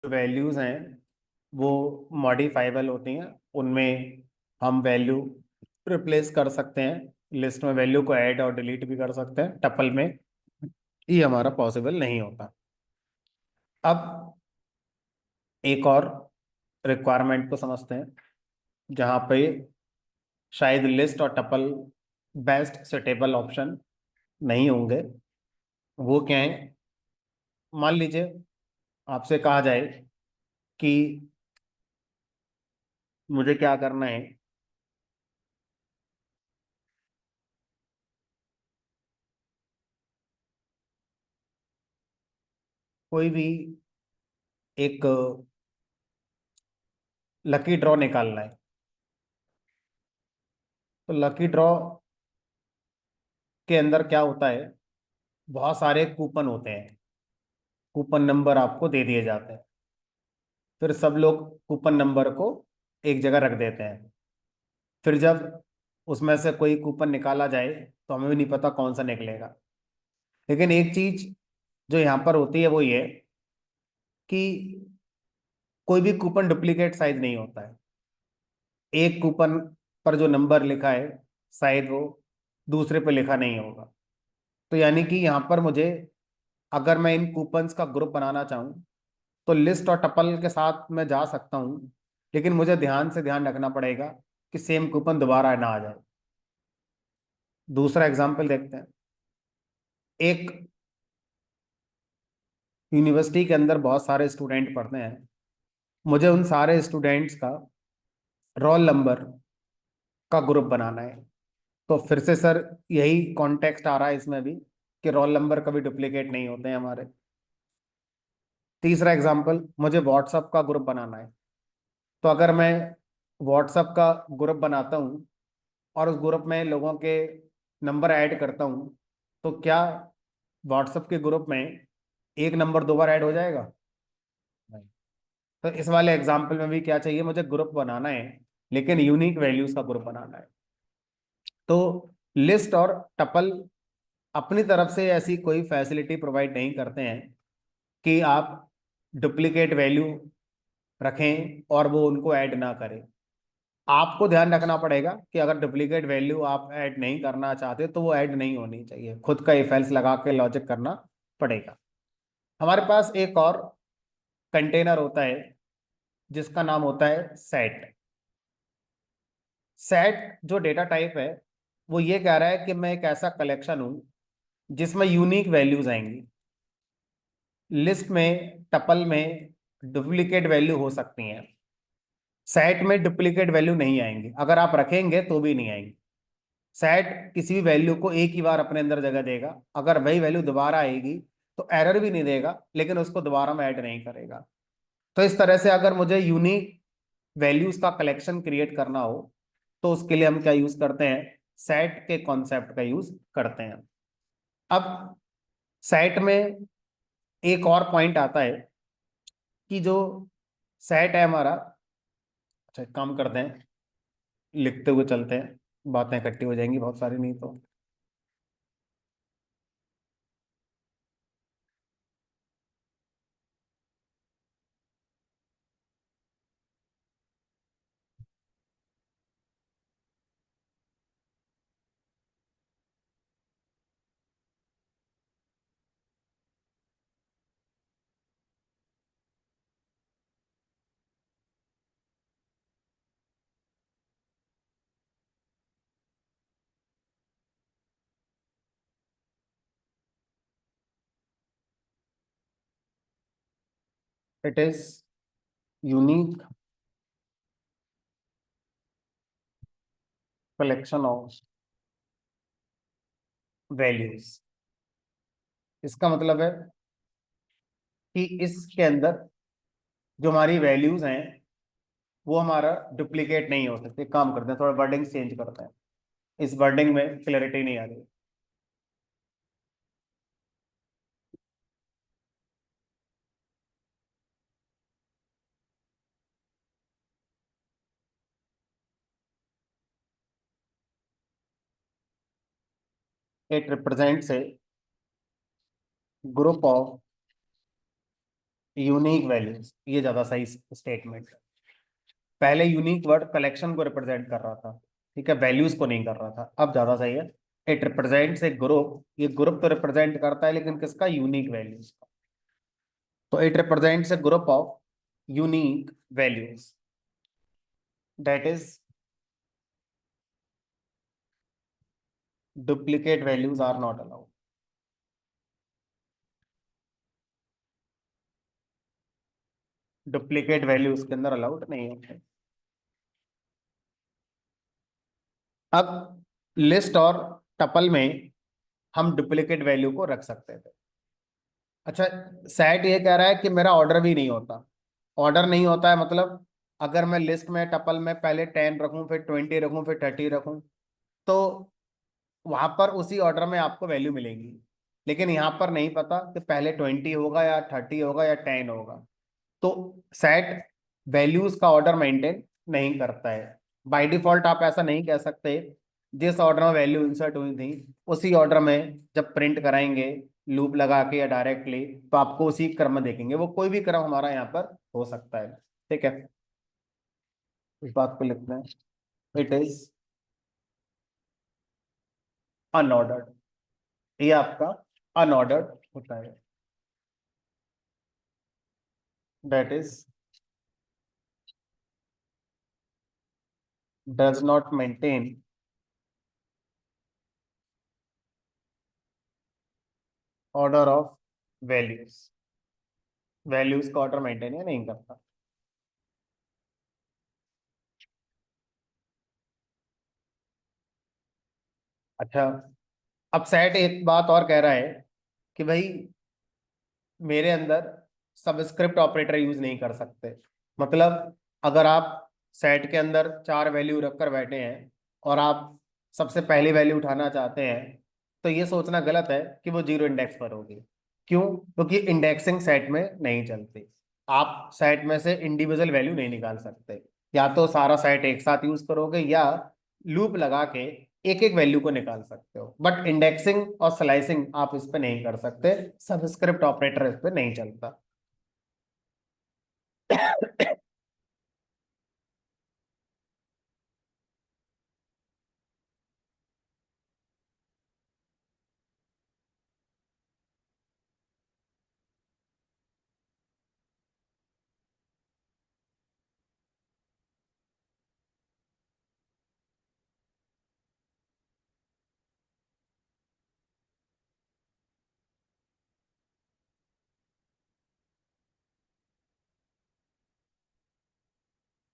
Values हैं वो modifiable होती हैं। उनमें हम वैल्यू रिप्लेस कर सकते हैं, लिस्ट में वैल्यू को ऐड और डिलीट भी कर सकते हैं। टपल में ये हमारा पॉसिबल नहीं होता। अब एक और रिक्वायरमेंट को समझते हैं जहाँ पे शायद लिस्ट और टपल बेस्ट सुटेबल ऑप्शन नहीं होंगे। वो क्या है? मान लीजिए आपसे कहा जाए कि मुझे क्या करना है, कोई भी एक लकी ड्रॉ निकालना है। तो लकी ड्रॉ के अंदर क्या होता है, बहुत सारे कूपन होते हैं। कूपन नंबर आपको दे दिए जाते हैं, फिर सब लोग कूपन नंबर को एक जगह रख देते हैं। फिर जब उसमें से कोई कूपन निकाला जाए तो हमें भी नहीं पता कौन सा निकलेगा। लेकिन एक चीज जो यहाँ पर होती है वो ये कि कोई भी कूपन डुप्लीकेट साइज नहीं होता है। एक कूपन पर जो नंबर लिखा है शायद वो दूसरे पे लिखा नहीं होगा। तो यानी कि यहाँ पर मुझे, अगर मैं इन कूपन्स का ग्रुप बनाना चाहूँ तो लिस्ट और टपल के साथ मैं जा सकता हूँ, लेकिन मुझे ध्यान रखना पड़ेगा कि सेम कूपन दोबारा ना आ जाए। दूसरा एग्जाम्पल देखते हैं। एक यूनिवर्सिटी के अंदर बहुत सारे स्टूडेंट पढ़ते हैं। मुझे उन सारे स्टूडेंट्स का रोल नंबर का ग्रुप बनाना है। तो फिर से सर यही कॉन्टेक्स्ट आ रहा है इसमें भी कि रोल नंबर कभी डुप्लीकेट नहीं होते हैं हमारे। तीसरा एग्जाम्पल, मुझे व्हाट्सअप का ग्रुप बनाना है। तो अगर मैं व्हाट्सअप का ग्रुप बनाता हूँ और उस ग्रुप में लोगों के नंबर ऐड करता हूँ, तो क्या व्हाट्सएप के ग्रुप में एक नंबर दो बार ऐड हो जाएगा? नहीं। तो इस वाले एग्जाम्पल में भी क्या चाहिए, मुझे ग्रुप बनाना है लेकिन यूनिक वैल्यूज का ग्रुप बनाना है। तो लिस्ट और टपल अपनी तरफ से ऐसी कोई फैसिलिटी प्रोवाइड नहीं करते हैं कि आप डुप्लीकेट वैल्यू रखें और वो उनको ऐड ना करें। आपको ध्यान रखना पड़ेगा कि अगर डुप्लीकेट वैल्यू आप ऐड नहीं करना चाहते तो वो ऐड नहीं होनी चाहिए, खुद का इफ एल्स लगा के लॉजिक करना पड़ेगा। हमारे पास एक और कंटेनर होता है जिसका नाम होता है सेट। सेट जो डेटा टाइप है वो ये कह रहा है कि मैं एक ऐसा कलेक्शन हूं जिसमें यूनिक वैल्यूज आएंगी। लिस्ट में, टपल में डुप्लीकेट वैल्यू हो सकती हैं, सेट में डुप्लीकेट वैल्यू नहीं आएंगी। अगर आप रखेंगे तो भी नहीं आएंगी। सेट किसी भी वैल्यू को एक ही बार अपने अंदर जगह देगा, अगर वही वैल्यू दोबारा आएगी तो एरर भी नहीं देगा लेकिन उसको दोबारा में ऐड नहीं करेगा। तो इस तरह से अगर मुझे यूनिक वैल्यूज का कलेक्शन क्रिएट करना हो तो उसके लिए हम क्या यूज करते हैं, सेट के कॉन्सेप्ट का यूज करते हैं। अब सेट में एक और पॉइंट आता है कि जो सेट है हमारा, अच्छा एक काम करते हैं, लिखते हुए चलते हैं, बातें इकट्ठी हो जाएंगी बहुत सारी नहीं तो। It is unique collection of values. इसका मतलब है कि इसके अंदर जो हमारी वैल्यूज हैं वो हमारा डुप्लीकेट नहीं हो सकते। काम करते हैं, थोड़ा वर्डिंग चेंज करते हैं, इस वर्डिंग में क्लैरिटी नहीं आ रही। It represents a group of unique values, ये ज्यादा सही स्टेटमेंट है। पहले यूनिक वर्ड कलेक्शन को रिप्रेजेंट कर रहा था, ठीक है, वैल्यूज को नहीं कर रहा था, अब ज्यादा सही है। इट रिप्रेजेंट्स ए ग्रुप, ये ग्रुप तो रिप्रेजेंट करता है लेकिन किसका, यूनिक वैल्यूज का। तो it represents a group of unique values that is duplicate values are not allowed. Duplicate value उसके अंदर अलाउड नहीं होते। अब लिस्ट और टपल में हम डुप्लीकेट वैल्यू को रख सकते थे। अच्छा, सेट ये कह रहा है कि मेरा ऑर्डर भी नहीं होता। ऑर्डर नहीं होता है मतलब, अगर मैं लिस्ट में टपल में पहले 10 रखूं, फिर 20 रखूं, फिर 30 रखूं, तो वहां पर उसी ऑर्डर में आपको वैल्यू मिलेंगी। लेकिन यहाँ पर नहीं पता कि पहले 20 होगा या 30 होगा या 10 होगा। तो सेट वैल्यूज का ऑर्डर मेंटेन नहीं करता है। बाय डिफॉल्ट आप ऐसा नहीं कह सकते जिस ऑर्डर में वैल्यू इंसर्ट हुई थी उसी ऑर्डर में जब प्रिंट कराएंगे लूप लगा के या डायरेक्टली, तो आपको उसी क्रम में देखेंगे, वो कोई भी क्रम हमारा यहाँ पर हो सकता है। ठीक है, इस बात को लिखते हैं। इट इज अनऑर्डर्ड, ये आपका अनऑर्डर्ड होता है। That is does not maintain order of values, values का ऑर्डर मेंटेन नहीं करता। अच्छा, अब सेट एक बात और कह रहा है कि भाई मेरे अंदर सबस्क्रिप्ट ऑपरेटर यूज नहीं कर सकते। मतलब अगर आप सेट के अंदर 4 वैल्यू रखकर बैठे हैं और आप सबसे पहली वैल्यू उठाना चाहते हैं, तो ये सोचना गलत है कि वो जीरो इंडेक्स पर होगी। क्यों? क्योंकि इंडेक्सिंग सेट में नहीं चलती। आप सेट में से इंडिविजुअल वैल्यू नहीं निकाल सकते। या तो सारा सेट एक साथ यूज करोगे या लूप लगा के एक एक वैल्यू को निकाल सकते हो, बट इंडेक्सिंग और स्लाइसिंग आप इस पे नहीं कर सकते। सबस्क्रिप्ट ऑपरेटर इस पे नहीं चलता।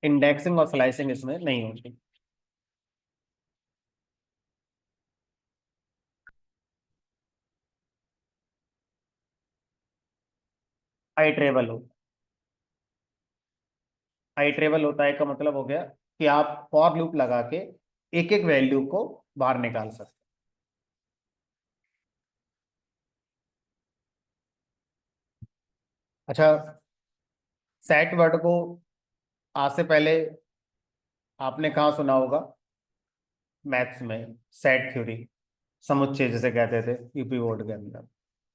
इंडेक्सिंग और स्लाइसिंग इसमें नहीं होती। आइट्रेबल हो, आइट्रेबल होता है का मतलब हो गया कि आप फॉर लूप लगा के एक एक वैल्यू को बाहर निकाल सकते। अच्छा, सेट वर्ड को आज से पहले आपने कहाँ सुना होगा? मैथ्स में सेट थ्योरी, समुच्चय जिसे कहते थे यूपी बोर्ड के अंदर।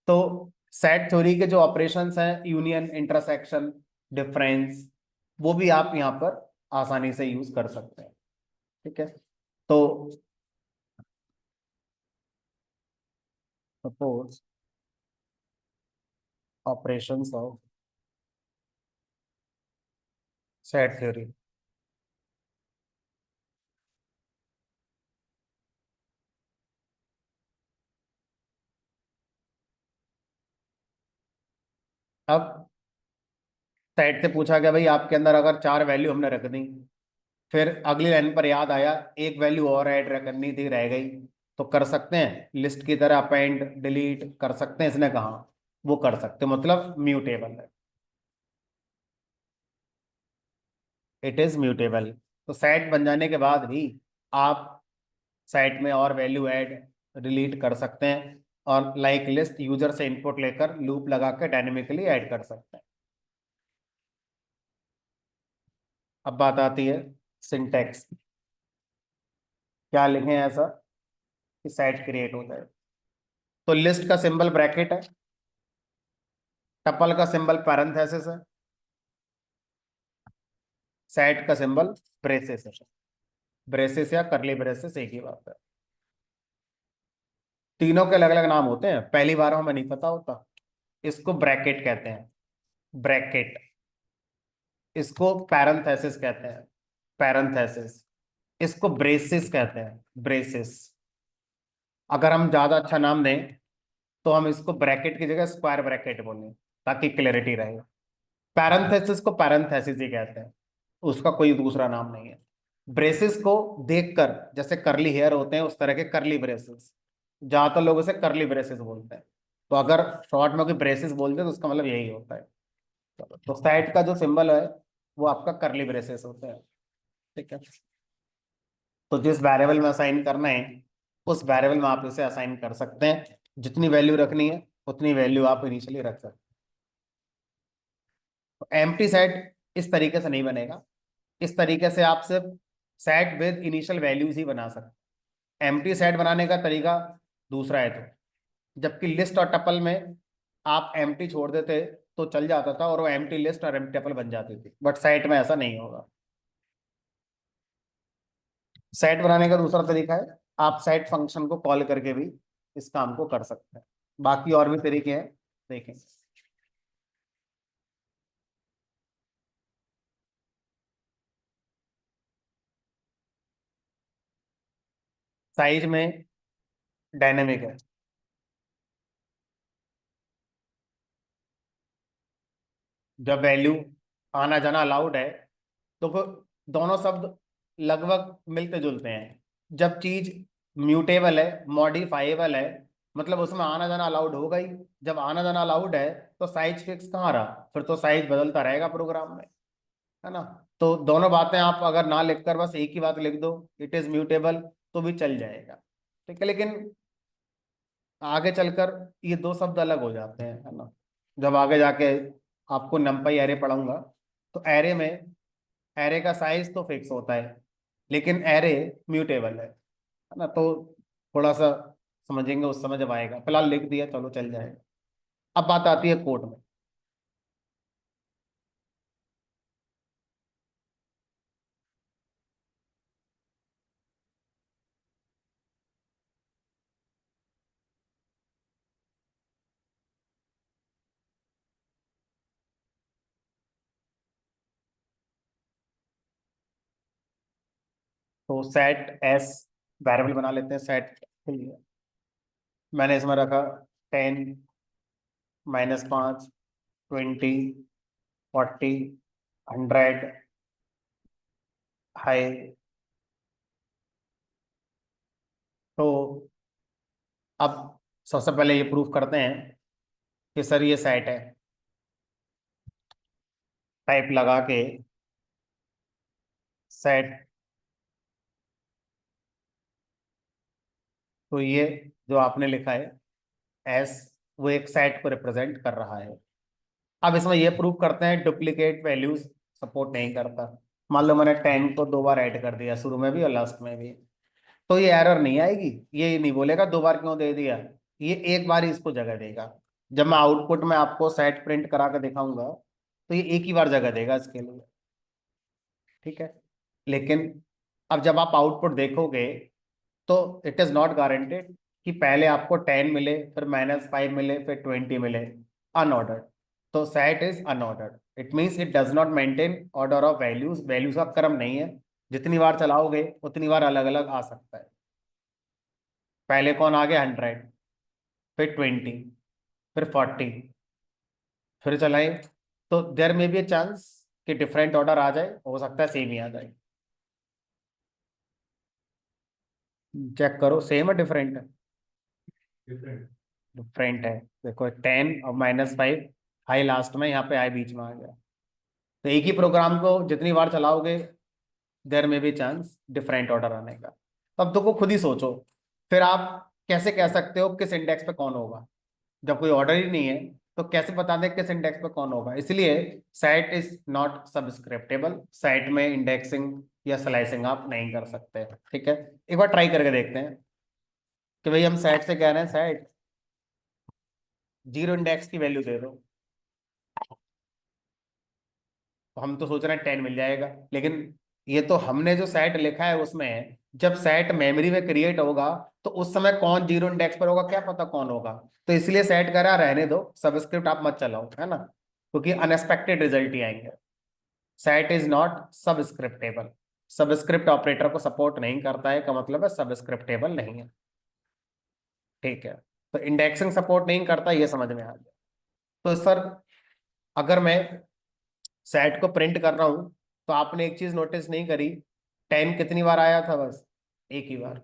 तो सेट थ्योरी के जो ऑपरेशंस हैं, यूनियन, इंटरसेक्शन, डिफरेंस, वो भी आप यहाँ पर आसानी से यूज कर सकते हैं। ठीक है, तो suppose operations of set theory. अब सेट से पूछा गया भाई आपके अंदर अगर 4 वैल्यू हमने रख दी, फिर अगली लाइन पर याद आया एक वैल्यू और ऐड करनी थी, रह गई, तो कर सकते हैं लिस्ट की तरह अपेंड डिलीट कर सकते हैं। इसने कहा वो कर सकते, मतलब म्यूटेबल है, इट इज म्यूटेबल। तो सेट बन जाने के बाद भी आप सेट में और वैल्यू ऐड डिलीट कर सकते हैं, और लाइक लिस्ट यूजर से इनपुट लेकर लूप लगा के डायनेमिकली ऐड कर सकते हैं। अब बात आती है सिंटैक्स, क्या लिखें ऐसा कि सेट क्रिएट हो जाए। तो लिस्ट का सिंबल ब्रैकेट है, टपल का सिंबल पैरेंथेसिस है, सेट का सिंबल ब्रेसेस है। ब्रेसेस या करली ब्रेसेस एक ही बात है। तीनों के अलग अलग नाम होते हैं, पहली बार हमें नहीं पता होता। इसको ब्रैकेट कहते हैं, ब्रैकेट। इसको पैरेंथेसिस कहते हैं, पैरेंथेसिस। इसको ब्रेसिस कहते हैं, ब्रेसिस। अगर हम ज्यादा अच्छा नाम दें तो हम इसको ब्रैकेट की जगह स्क्वायर ब्रैकेट बोलें, ताकि क्लैरिटी रहे। पैरेंथेसिस को पैरेंथेसिस ही कहते हैं, उसका कोई दूसरा नाम नहीं है। ब्रेसिस को देखकर, जैसे करली हेयर होते हैं उस तरह के करली ब्रेसेस, ज्यादातर लोग उसे करली ब्रेसेस बोलते हैं। तो अगर शॉर्ट में कोई ब्रेसेस बोलते हैं तो उसका मतलब यही होता है। तो साइड का जो सिंबल है वो आपका करली ब्रेसेस होता है। ठीक है। तो जिस वेरिएबल में असाइन करना है उस वेरिएबल में आप इसे असाइन कर सकते हैं, जितनी वैल्यू रखनी है उतनी वैल्यू आप इनिशियली रख सकते हैं। तो एम्प्टी सेट इस तरीके से नहीं बनेगा। इस तरीके से आप सिर्फ सेट विद इनिशियल वैल्यूज ही बना सकते हैं। एम्प्टी सेट बनाने का तरीका दूसरा है। तो जबकि लिस्ट और टपल में आप एम्प्टी छोड़ देते तो चल जाता था और वो एम्प्टी लिस्ट और एम्प्टी टपल बन जाती थी, बट सेट में ऐसा नहीं होगा। सेट बनाने का दूसरा तरीका है, आप सेट फंक्शन को कॉल करके भी इस काम को कर सकते हैं। बाकी और भी तरीके हैं, देखें। साइज में डायनेमिक है। जब वैल्यू आना जाना अलाउड है तो फिर दोनों शब्द लगभग मिलते जुलते हैं। जब चीज म्यूटेबल है, मॉडिफाइबल है, मतलब उसमें आना जाना अलाउड होगा ही। जब आना जाना अलाउड है तो साइज फिक्स कहाँ रहा, फिर तो साइज बदलता रहेगा प्रोग्राम में, है ना। तो दोनों बातें आप अगर ना लिखकर बस एक ही बात लिख दो, इट इज म्यूटेबल, तो भी चल जाएगा। ठीक है। लेकिन आगे चलकर ये दो शब्द अलग हो जाते हैं, है ना। जब आगे जाके आपको नंपाई एरे पढ़ाऊंगा तो एरे में एरे का साइज तो फिक्स होता है लेकिन एरे म्यूटेबल है ना। तो थोड़ा सा समझेंगे उस समय जब आएगा, फिलहाल लिख दिया चलो चल जाएगा। अब बात आती है कोड में। तो सेट एस वेरिएबल बना लेते हैं सेट के लिए। मैंने इसमें रखा 10, -5, 20, 40, 100, हाई। तो अब सबसे पहले ये प्रूफ करते हैं कि सर ये सेट है। टाइप लगा के सेट, तो ये जो आपने लिखा है एस, वो एक सेट को रिप्रेजेंट कर रहा है। अब इसमें ये प्रूव करते हैं डुप्लीकेट वैल्यूज सपोर्ट नहीं करता। मान लो मैंने 10 को 2 बार ऐड कर दिया, शुरू में भी और लास्ट में भी, तो ये एरर नहीं आएगी। ये नहीं बोलेगा 2 बार क्यों दे दिया, ये एक बार ही इसको जगह देगा। जब मैं आउटपुट में आपको सेट प्रिंट करा के दिखाऊंगा तो ये एक ही बार जगह देगा इसके लिए। ठीक है। लेकिन अब जब आप आउटपुट देखोगे तो इट इज नॉट गारंटेड कि पहले आपको 10 मिले, फिर -5 मिले, फिर 20 मिले अनऑर्डर्ड। तो set is unordered, it means it does not maintain order of values. Values का क्रम नहीं है, जितनी बार चलाओगे उतनी बार अलग अलग आ सकता है। पहले कौन आ गया 100, फिर 20, फिर 40, फिर चलाए, तो देर में भी चांस कि डिफरेंट ऑर्डर आ जाए, हो सकता है सेम ही आ जाए। चेक करो सेम है डिफरेंट है। डिफरेंट है। देखो 10 और -5, हाई लास्ट में, यहाँ पे आई बीच में आ गया। तो एक ही प्रोग्राम को जितनी बार चलाओगे देर में भी चांस डिफरेंट ऑर्डर आने का। तो अब तो खुद ही सोचो, फिर आप कैसे कह सकते हो किस इंडेक्स पे कौन होगा, जब कोई ऑर्डर ही नहीं है। तो कैसे बता दें किस इंडेक्स पे कौन होगा। इसलिए साइट इज नॉट सब्सक्रिप्टेबल, साइट में इंडेक्सिंग या स्लाइसिंग आप नहीं कर सकते। ठीक है। एक बार ट्राई करके देखते हैं कि भाई हम साइट से कह रहे हैं साइट 0 इंडेक्स की वैल्यू दे दो। तो हम तो सोच रहे हैं 10 मिल जाएगा, लेकिन ये तो हमने जो सेट लिखा है उसमें है, जब सेट मेमोरी में क्रिएट होगा तो उस समय कौन जीरो इंडेक्स पर होगा क्या पता कौन होगा। तो इसलिए सेट करा, रहने दो, सबस्क्रिप्ट आप मत चलाओ, है ना, क्योंकि अनएक्सपेक्टेड रिजल्ट ही आएंगे। Set is not subscriptable, subscript operator को सपोर्ट नहीं करता है, का मतलब है सबस्क्रिप्टेबल नहीं है। ठीक है, तो इंडेक्सिंग सपोर्ट नहीं करता, ये समझ में आ गया। तो सर, अगर मैं सेट को प्रिंट कर रहा हूं, तो आपने एक चीज नोटिस नहीं करी, 10 कितनी बार आया था, बस एक ही बार।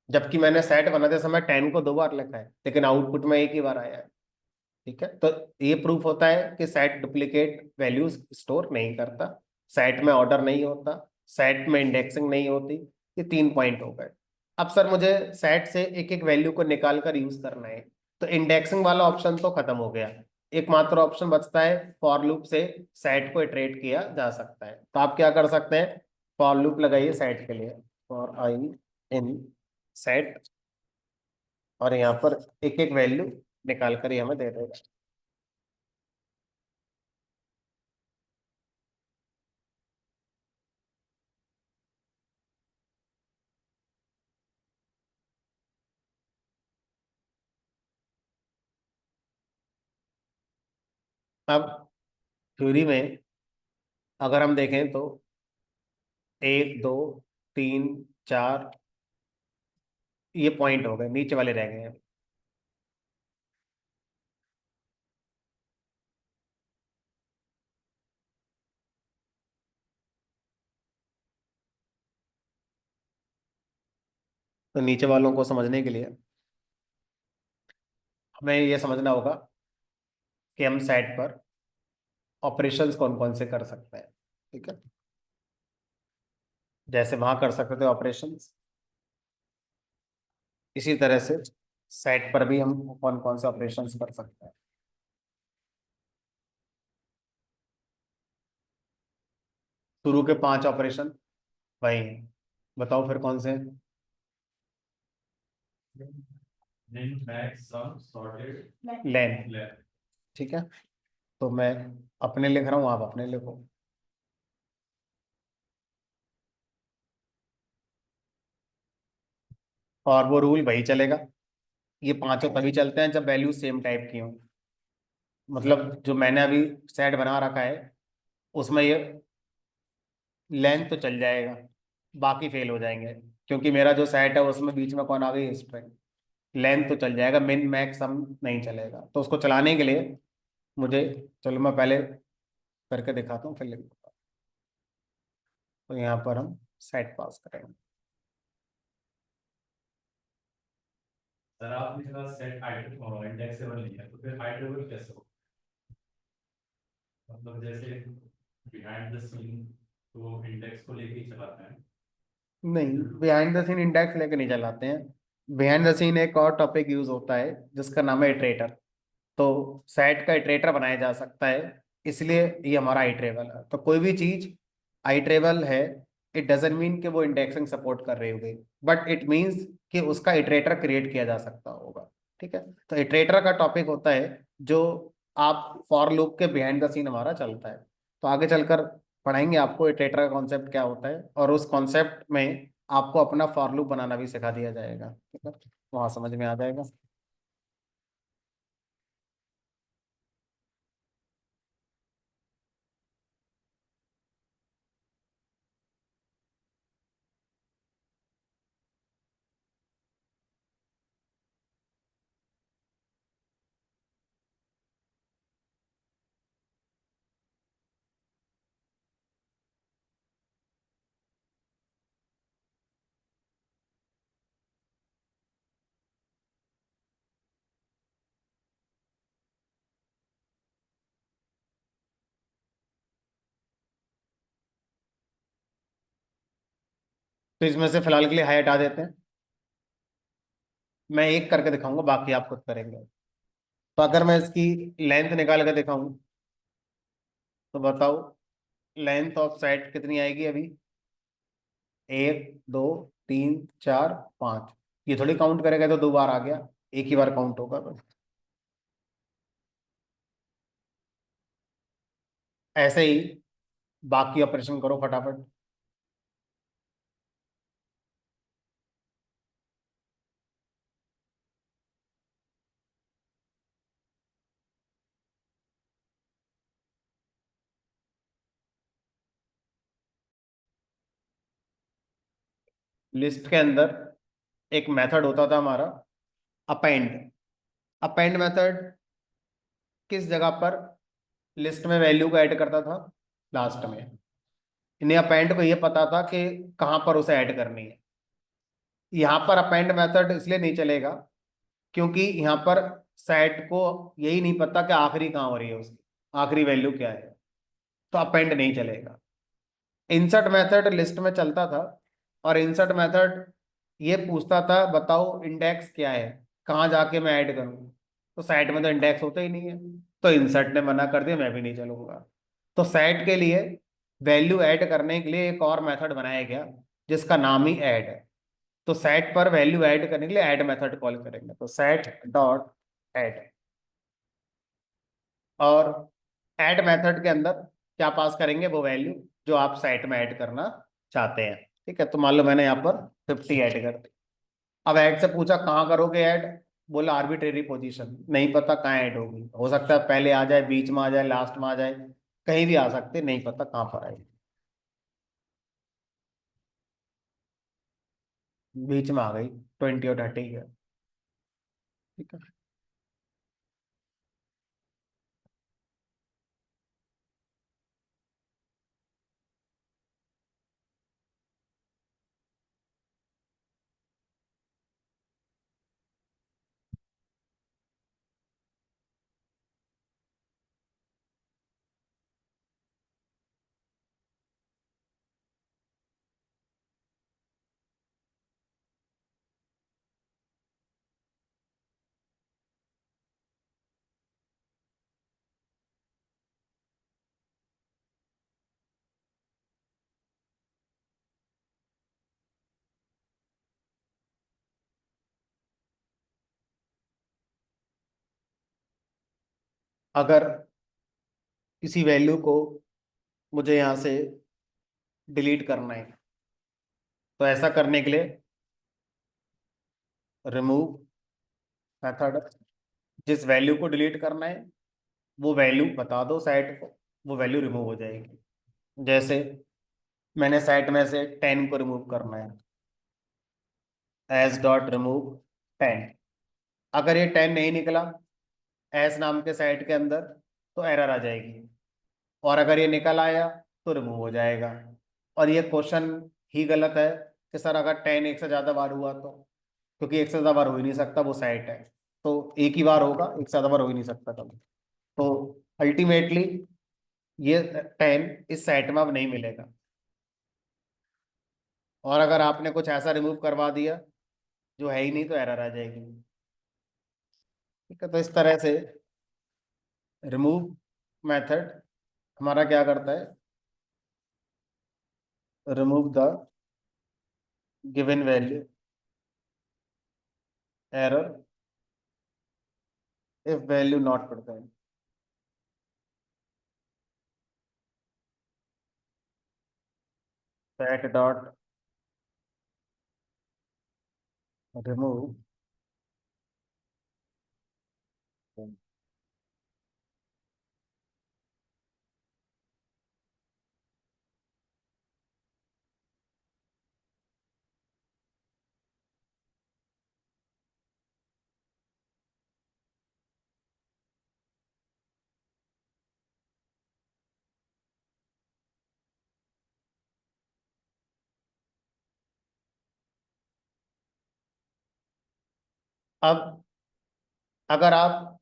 जबकि मैंने सेट बनाते समय 10 को 2 बार लिखा है, लेकिन आउटपुट में एक ही बार आया है। ठीक है, तो ये प्रूफ होता है कि सेट डुप्लीकेट वैल्यूज स्टोर नहीं करता, सेट में ऑर्डर नहीं होता, सेट में इंडेक्सिंग नहीं होती। ये 3 पॉइंट हो गए। अब सर मुझे सेट से एक एक वैल्यू को निकाल कर यूज करना है, तो इंडेक्सिंग वाला ऑप्शन तो खत्म हो गया, एकमात्र ऑप्शन बचता है फॉर लूप से सेट को इटरेट किया जा सकता है। तो आप क्या कर सकते हैं, फॉर लूप लगाइए सेट के लिए, फॉर आई इन सेट, और यहाँ पर एक एक वैल्यू निकाल कर ये हमें दे देगा। अब थ्योरी में अगर हम देखें तो 1 2 3 4 ये पॉइंट हो गए, नीचे वाले रह गए हैं। तो नीचे वालों को समझने के लिए हमें ये समझना होगा कि हम सेट पर ऑपरेशंस कौन कौन से कर सकते हैं। ठीक है, जैसे वहां कर सकते थे ऑपरेशंस, इसी तरह से सेट पर भी हम कौन कौन से ऑपरेशंस कर सकते हैं। शुरू के 5 ऑपरेशन वही हैं। बताओ फिर कौन से हैं। लेन। ठीक है, तो मैं अपने लिख रहा हूँ, आप अपने लिखो। और वो रूल वही चलेगा, ये पांचों तभी चलते हैं जब वैल्यू सेम टाइप की हो। मतलब जो मैंने अभी सेट बना रखा है उसमें ये लेंथ तो चल जाएगा, बाकी फेल हो जाएंगे, क्योंकि मेरा जो सेट है उसमें बीच में कौन आ गई, स्ट्रिंग। लेंथ तो चल जाएगा, मिन मैक्स सम नहीं चलेगा। तो उसको चलाने के लिए मुझे, चलो मैं पहले करके दिखाता हूँ फिर लिखूंगा। तो यहाँ पर हम सेट पास करेंगे। सर आपने कहा सेट आइटम इंडेक्सेबल नहीं है, तो फिर आइटरेबल कैसे हो? मतलब जैसे बिहाइंड द सीन तो इंडेक्स को लेके ही चलाते हैं। नहीं, बिहाइंड द सीन इंडेक्स लेके नहीं चलाते हैं। बिहाइंड द सीन एक और टॉपिक यूज होता है जिसका नाम है इटरेटर। तो सेट का इटरेटर बनाया जा सकता है, इसलिए ये हमारा आइट्रेबल है। तो कोई भी चीज आइट्रेबल है, इट डजेंट मीन कि वो इंडेक्सिंग सपोर्ट कर रही होगी, बट इट मीन्स कि उसका इटरेटर क्रिएट किया जा सकता होगा। ठीक है, तो इटरेटर का टॉपिक होता है जो आप फॉर लूप के बिहाइंड द सीन हमारा चलता है। तो आगे चलकर पढ़ाएंगे आपको इटरेटर का कॉन्सेप्ट क्या होता है, और उस कॉन्सेप्ट में आपको अपना फॉर लूप बनाना भी सिखा दिया जाएगा। ठीक है, वहां समझ में आ जाएगा। तो इसमें से फिलहाल के लिए हाई हटा देते हैं, मैं एक करके दिखाऊंगा, बाकी आप खुद करेंगे। तो अगर मैं इसकी लेंथ निकाल कर दिखाऊं, तो बताओ लेंथ ऑफ साइड कितनी आएगी अभी, 1 2 3 4 5। ये थोड़ी काउंट करेगा तो 2 बार आ गया, एक ही बार काउंट होगा बस। ऐसे ही बाकी ऑपरेशन करो फटाफट। लिस्ट के अंदर एक मेथड होता था हमारा, अपेंड। अपेंड मेथड किस जगह पर लिस्ट में वैल्यू को ऐड करता था? लास्ट में। इन्हें अपेंड को ये पता था कि कहाँ पर उसे ऐड करनी है। यहाँ पर अपेंड मेथड इसलिए नहीं चलेगा क्योंकि यहाँ पर सेट को यही नहीं पता कि आखिरी कहाँ हो रही है, उसकी आखिरी वैल्यू क्या है। तो अपेंड नहीं चलेगा। इंसर्ट मेथड लिस्ट में चलता था, और इंसर्ट मेथड ये पूछता था बताओ इंडेक्स क्या है, कहाँ जाके मैं ऐड करूँ। तो सेट में तो इंडेक्स होता ही नहीं है, तो इंसर्ट ने मना कर दिया, मैं भी नहीं चलूंगा। तो सेट के लिए वैल्यू ऐड करने के लिए एक और मेथड बनाया गया जिसका नाम ही ऐड है। तो सेट पर वैल्यू ऐड करने के लिए ऐड मेथड कॉल करेंगे, तो सेट डॉट ऐड। और ऐड मेथड के अंदर क्या पास करेंगे? वो वैल्यू जो आप साइट में ऐड करना चाहते हैं। ठीक है, तो मान लो मैंने यहाँ पर 50 ऐड कर दी। अब ऐड से पूछा कहाँ करोगे ऐड? बोला आर्बिट्रेरी पोजीशन, नहीं पता कहाँ ऐड होगी। हो सकता है पहले आ जाए, बीच में आ जाए, लास्ट में आ जाए, कहीं भी आ सकते, नहीं पता कहाँ पर आएगी। बीच में आ गई, 20 और 30 है। ठीक है। अगर किसी वैल्यू को मुझे यहाँ से डिलीट करना है, तो ऐसा करने के लिए रिमूव मेथड, जिस वैल्यू को डिलीट करना है वो वैल्यू बता दो साइट को, वो वैल्यू रिमूव हो जाएगी। जैसे मैंने साइट में से 10 को रिमूव करना है, एस डॉट रिमूव 10। अगर ये 10 नहीं निकला एस नाम के साइट के अंदर, तो एरर आ जाएगी। और अगर ये निकल आया तो रिमूव हो जाएगा। और ये क्वेश्चन ही गलत है कि सर अगर 10 एक से ज़्यादा बार हुआ तो, क्योंकि एक से ज़्यादा बार हो ही नहीं सकता, वो साइट है। तो एक ही बार होगा, एक से ज़्यादा बार हो ही नहीं सकता कभी। तो अल्टीमेटली ये 10 इस साइट में अब नहीं मिलेगा। और अगर आपने कुछ ऐसा रिमूव करवा दिया जो है ही नहीं, तो एरर आ जाएगी। ठीक है, तो इस तरह से रिमूव मेथड हमारा क्या करता है? Remove the given value error if value not present. Set dot remove. अब अगर आप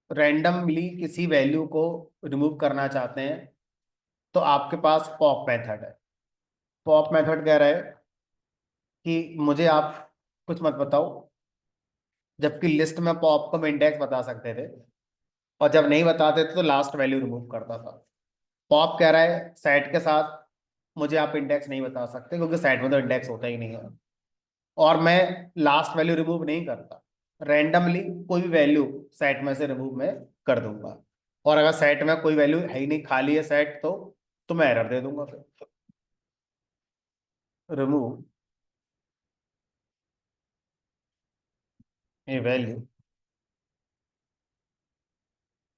रैंडमली किसी वैल्यू को रिमूव करना चाहते हैं, तो आपके पास पॉप मेथड है। पॉप मेथड कह रहा है कि मुझे आप कुछ मत बताओ, जबकि लिस्ट में पॉप को हम इंडेक्स बता सकते थे, और जब नहीं बताते थे तो लास्ट वैल्यू रिमूव करता था। पॉप कह रहा है सेट के साथ मुझे आप इंडेक्स नहीं बता सकते, क्योंकि सेट में तो इंडेक्स होता ही नहीं है। और मैं लास्ट वैल्यू रिमूव नहीं करता, रैंडमली कोई भी वैल्यू सेट में से रिमूव मैं कर दूंगा। और अगर सेट में कोई वैल्यू है ही नहीं, खाली है सेट, तो तो मैं एरर दे दूंगा फिर। Remove A value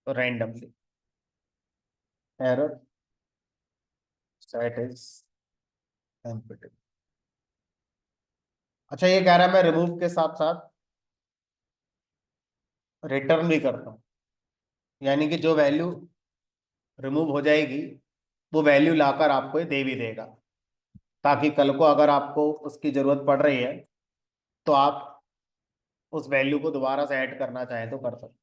randomly, error set is empty. अच्छा, ये कह रहा है मैं रिमूव के साथ साथ रिटर्न भी करता हूँ, यानी कि जो वैल्यू रिमूव हो जाएगी वो वैल्यू लाकर आपको ये दे भी देगा, ताकि कल को अगर आपको उसकी जरूरत पड़ रही है तो आप उस वैल्यू को दोबारा से ऐड करना चाहें तो कर सकते हैं।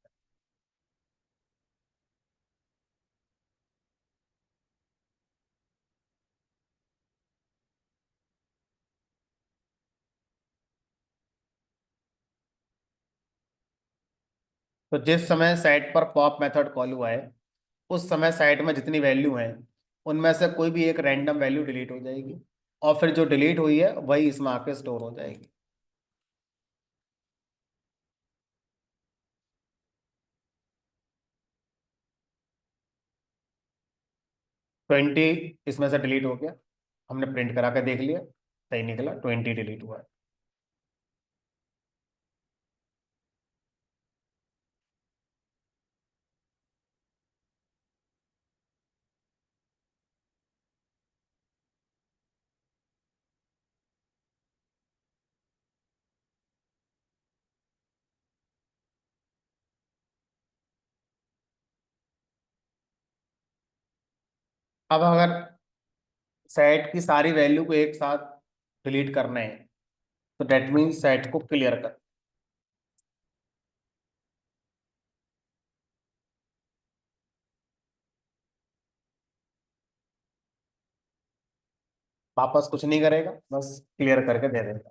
तो जिस समय सेट पर पॉप मेथड कॉल हुआ है उस समय सेट में जितनी वैल्यू है उनमें से कोई भी एक रैंडम वैल्यू डिलीट हो जाएगी, और फिर जो डिलीट हुई है वही इसमें आके स्टोर हो जाएगी। 20 इसमें से डिलीट हो गया, हमने प्रिंट करा के देख लिया, सही निकला, 20 डिलीट हुआ है। अब अगर सेट की सारी वैल्यू को एक साथ डिलीट करना है तो डेट मीन्स सेट को क्लियर कर, वापस कुछ नहीं करेगा, बस क्लियर करके दे देगा।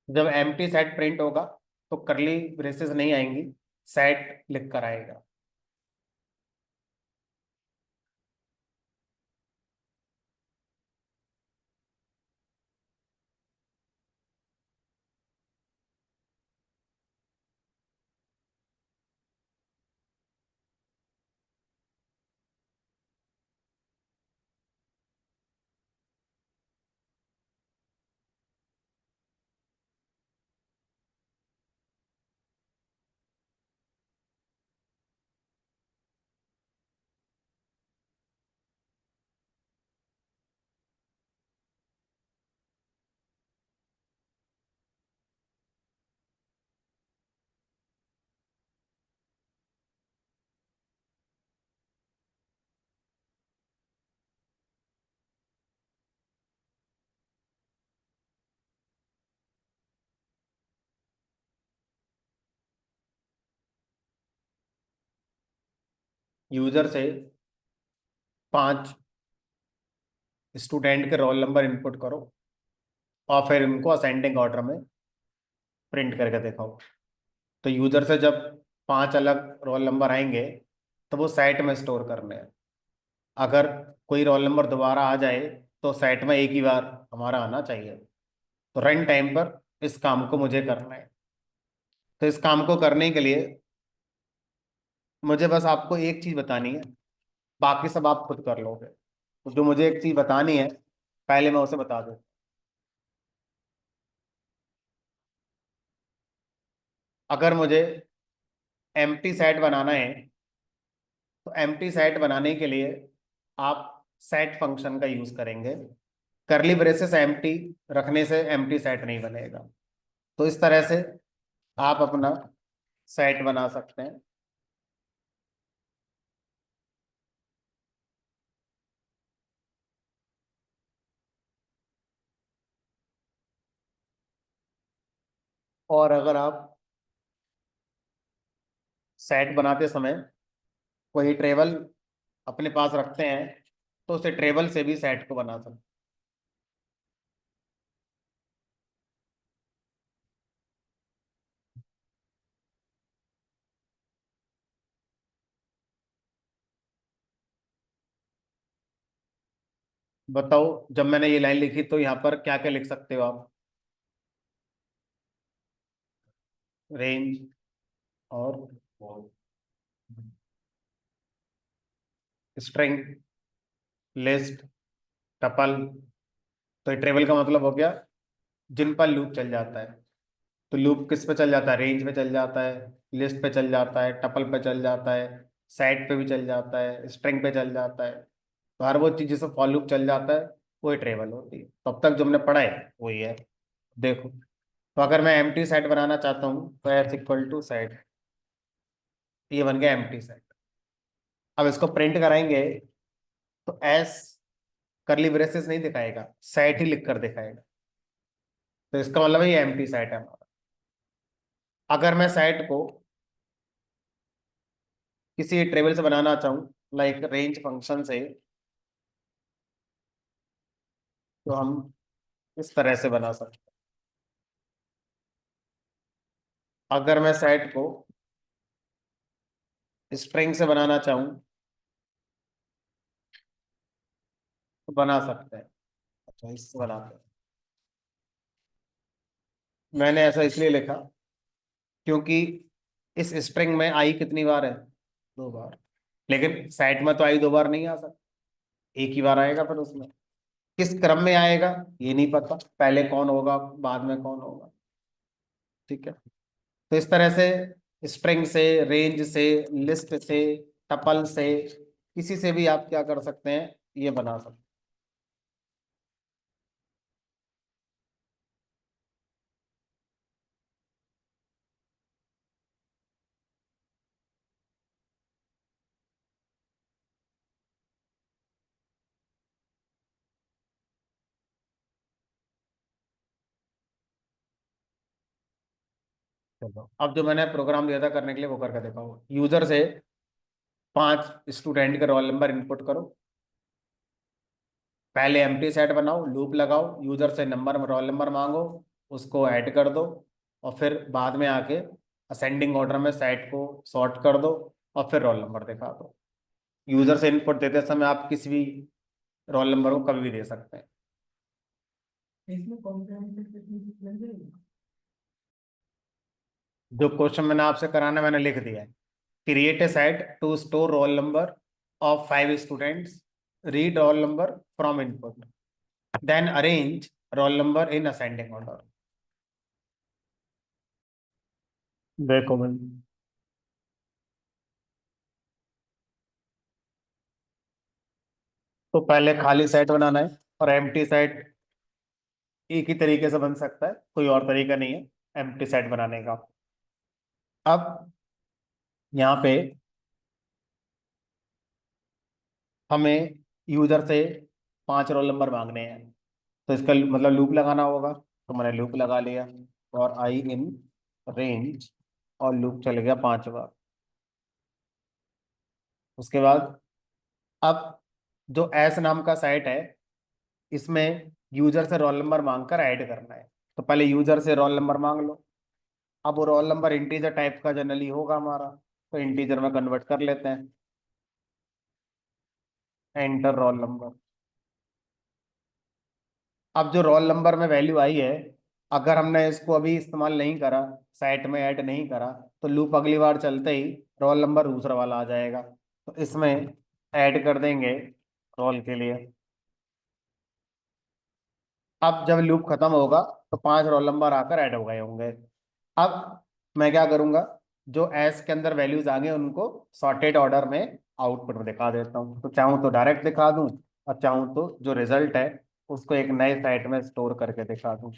जब एम्प्टी सेट प्रिंट होगा तो करली ब्रेसेस नहीं आएंगी, सेट लिख कर आएगा। यूजर से 5 स्टूडेंट के रोल नंबर इनपुट करो और फिर उनको असेंडिंग ऑर्डर में प्रिंट करके दिखाओ। तो यूजर से जब 5 अलग रोल नंबर आएंगे तो वो साइट में स्टोर करने हैं। अगर कोई रोल नंबर दोबारा आ जाए तो साइट में एक ही बार हमारा आना चाहिए। तो रन टाइम पर इस काम को मुझे करना है। तो इस काम को करने के लिए मुझे बस आपको एक चीज बतानी है, बाकी सब आप खुद कर लोगे। तो जो मुझे एक चीज बतानी है पहले मैं उसे बता दूं। अगर मुझे एम्प्टी सेट बनाना है तो एम्प्टी सेट बनाने के लिए आप सेट फंक्शन का यूज करेंगे। करली ब्रेसेस एम्प्टी रखने से एम्प्टी सेट नहीं बनेगा। तो इस तरह से आप अपना सेट बना सकते हैं। और अगर आप सेट बनाते समय कोई ट्रेबल अपने पास रखते हैं तो उसे ट्रेबल से भी सेट को बना सकते बताओ, जब मैंने ये लाइन लिखी तो यहाँ पर क्या क्या लिख सकते हो आप? रेंज और और स्ट्रिंग, लिस्ट, टपल। तो ये ट्रेवल का मतलब हो गया जिन पर लूप चल जाता है। तो लूप किस पे चल जाता है? रेंज पे चल जाता है, लिस्ट पे चल जाता है, टपल पे चल जाता है, साइड पे भी चल जाता है, स्ट्रिंग पे चल जाता है। तो हर वो चीज जिसमें फॉर लूप चल जाता है वही ट्रेवल होती है। तो अब तक जो हमने पढ़ा है वही है। देखो, तो अगर मैं एम्प्टी सेट बनाना चाहता हूँ तो एस इक्वल टू सेट, ये बन गया एम्प्टी सेट। अब इसको प्रिंट कराएंगे तो एस करली ब्रेसेस नहीं दिखाएगा, सेट ही लिख कर दिखाएगा। तो इसका मतलब ये एम्प्टी सेट है हमारा। अगर मैं सेट को किसी टेबल से बनाना चाहूँ, लाइक रेंज फंक्शन से, तो हम इस तरह से बना सकते हैं। अगर मैं सेट को स्ट्रिंग से बनाना चाहूँ तो बना सकते हैं। अच्छा, इससे बनाते हैं। मैंने ऐसा इसलिए लिखा क्योंकि इस स्ट्रिंग में आई कितनी बार है? 2 बार। लेकिन सेट में तो आई 2 बार नहीं आ सकता, एक ही बार आएगा। फिर उसमें किस क्रम में आएगा ये नहीं पता, पहले कौन होगा बाद में कौन होगा। ठीक है। तो इस तरह से स्ट्रिंग से, रेंज से, लिस्ट से, टपल से, किसी से भी आप क्या कर सकते हैं, ये बना सकते हैं। चलो, अब जो मैंने प्रोग्राम दिया था करने के लिए वो करके दिखाओ। यूजर से 5 स्टूडेंट का रोल नंबर इनपुट करो। पहले एम्प्टी सेट बनाओ, लूप लगाओ, यूजर से नंबर रोल नंबर मांगो, उसको ऐड कर दो, और फिर बाद में आके असेंडिंग ऑर्डर में सेट को सॉर्ट कर दो, और फिर रोल नंबर दिखा दो। यूजर से इनपुट देते समय आप किसी भी रोल नंबर को कभी भी दे सकते हैं। इसमें कॉम्प्रिहेंसिव टेक्निक लग जाएगी। जो क्वेश्चन मैंने आपसे कराना मैंने लिख दिया है। Create a set to store roll number of 5 students, read roll number from input, then arrange roll number in ascending order. देखो भाई, तो पहले खाली सेट बनाना है, और एम्प्टी सेट एक ही तरीके से बन सकता है, कोई और तरीका नहीं है एम्प्टी सेट बनाने का। अब यहाँ पे हमें यूजर से 5 रोल नंबर मांगने हैं, तो इसका मतलब लूप लगाना होगा। तो मैंने लूप लगा लिया, और आई इन रेंज, और लूप चल गया 5 बार। उसके बाद अब जो एस नाम का साइट है, इसमें यूजर से रोल नंबर मांगकर ऐड करना है। तो पहले यूजर से रोल नंबर मांग लो। अब वो रोल नंबर इंटीजर टाइप का जनरली होगा हमारा, तो इंटीजर में कन्वर्ट कर लेते हैं। Enter roll number. अब जो रोल नंबर में वैल्यू आई है, अगर हमने इसको अभी इस्तेमाल नहीं करा, साइट में ऐड नहीं करा, तो लूप अगली बार चलते ही रोल नंबर दूसरा वाला आ जाएगा। तो इसमें ऐड कर देंगे रोल के लिए। अब जब लूप खत्म होगा तो 5 रोल नंबर आकर ऐड हो गए होंगे। अब मैं क्या करूंगा, जो एस के अंदर वैल्यूज आ गए उनको सॉर्टेड ऑर्डर में आउटपुट में दिखा देता हूँ। तो चाहूँ तो डायरेक्ट दिखा दूं, और चाहूँ तो जो रिजल्ट है उसको एक नए साइट में स्टोर करके दिखा दूं।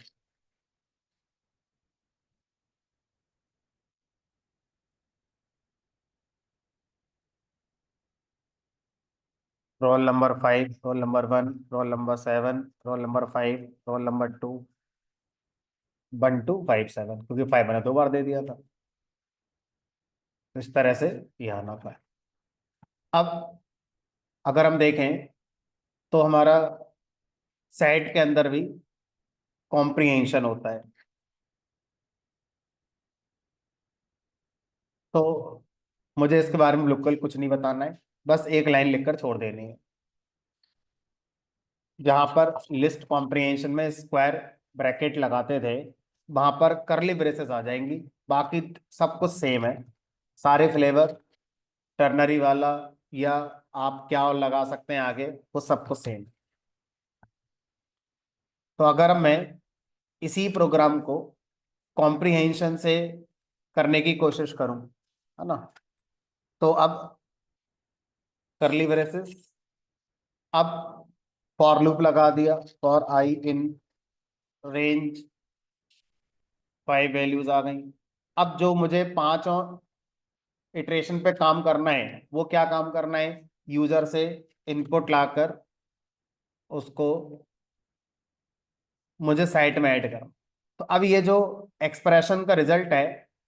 Roll number 5, roll number 1, roll number 7, roll number 5, roll number 2, 1 2 5 7, क्योंकि 5 मैंने 2 बार दे दिया था। तो इस तरह से ये आना था। अब अगर हम देखें तो हमारा सेट के अंदर भी कॉम्प्रिहेंशन होता है। तो मुझे इसके बारे में बिल्कुल कुछ नहीं बताना है, बस एक लाइन लिखकर छोड़ देनी है। जहां पर लिस्ट कॉम्प्रिहेंशन में स्क्वायर ब्रैकेट लगाते थे, वहां पर करली ब्रेसेस आ जाएंगी। बाकी सब कुछ सेम है, सारे फ्लेवर, टर्नरी वाला या आप क्या और लगा सकते हैं आगे, वो सब कुछ सेम। तो अगर मैं इसी प्रोग्राम को कॉम्प्रिहेंशन से करने की कोशिश करूं, है ना, तो अब करली ब्रेसेस, अब फॉर लूप लगा दिया, for i in range 5 values आ गई। अब जो मुझे 5 और इटरेशन पे काम करना है, वो क्या काम करना है, यूजर से इनपुट लाकर उसको मुझे साइट में ऐड करना। तो अब ये जो एक्सप्रेशन का रिजल्ट है,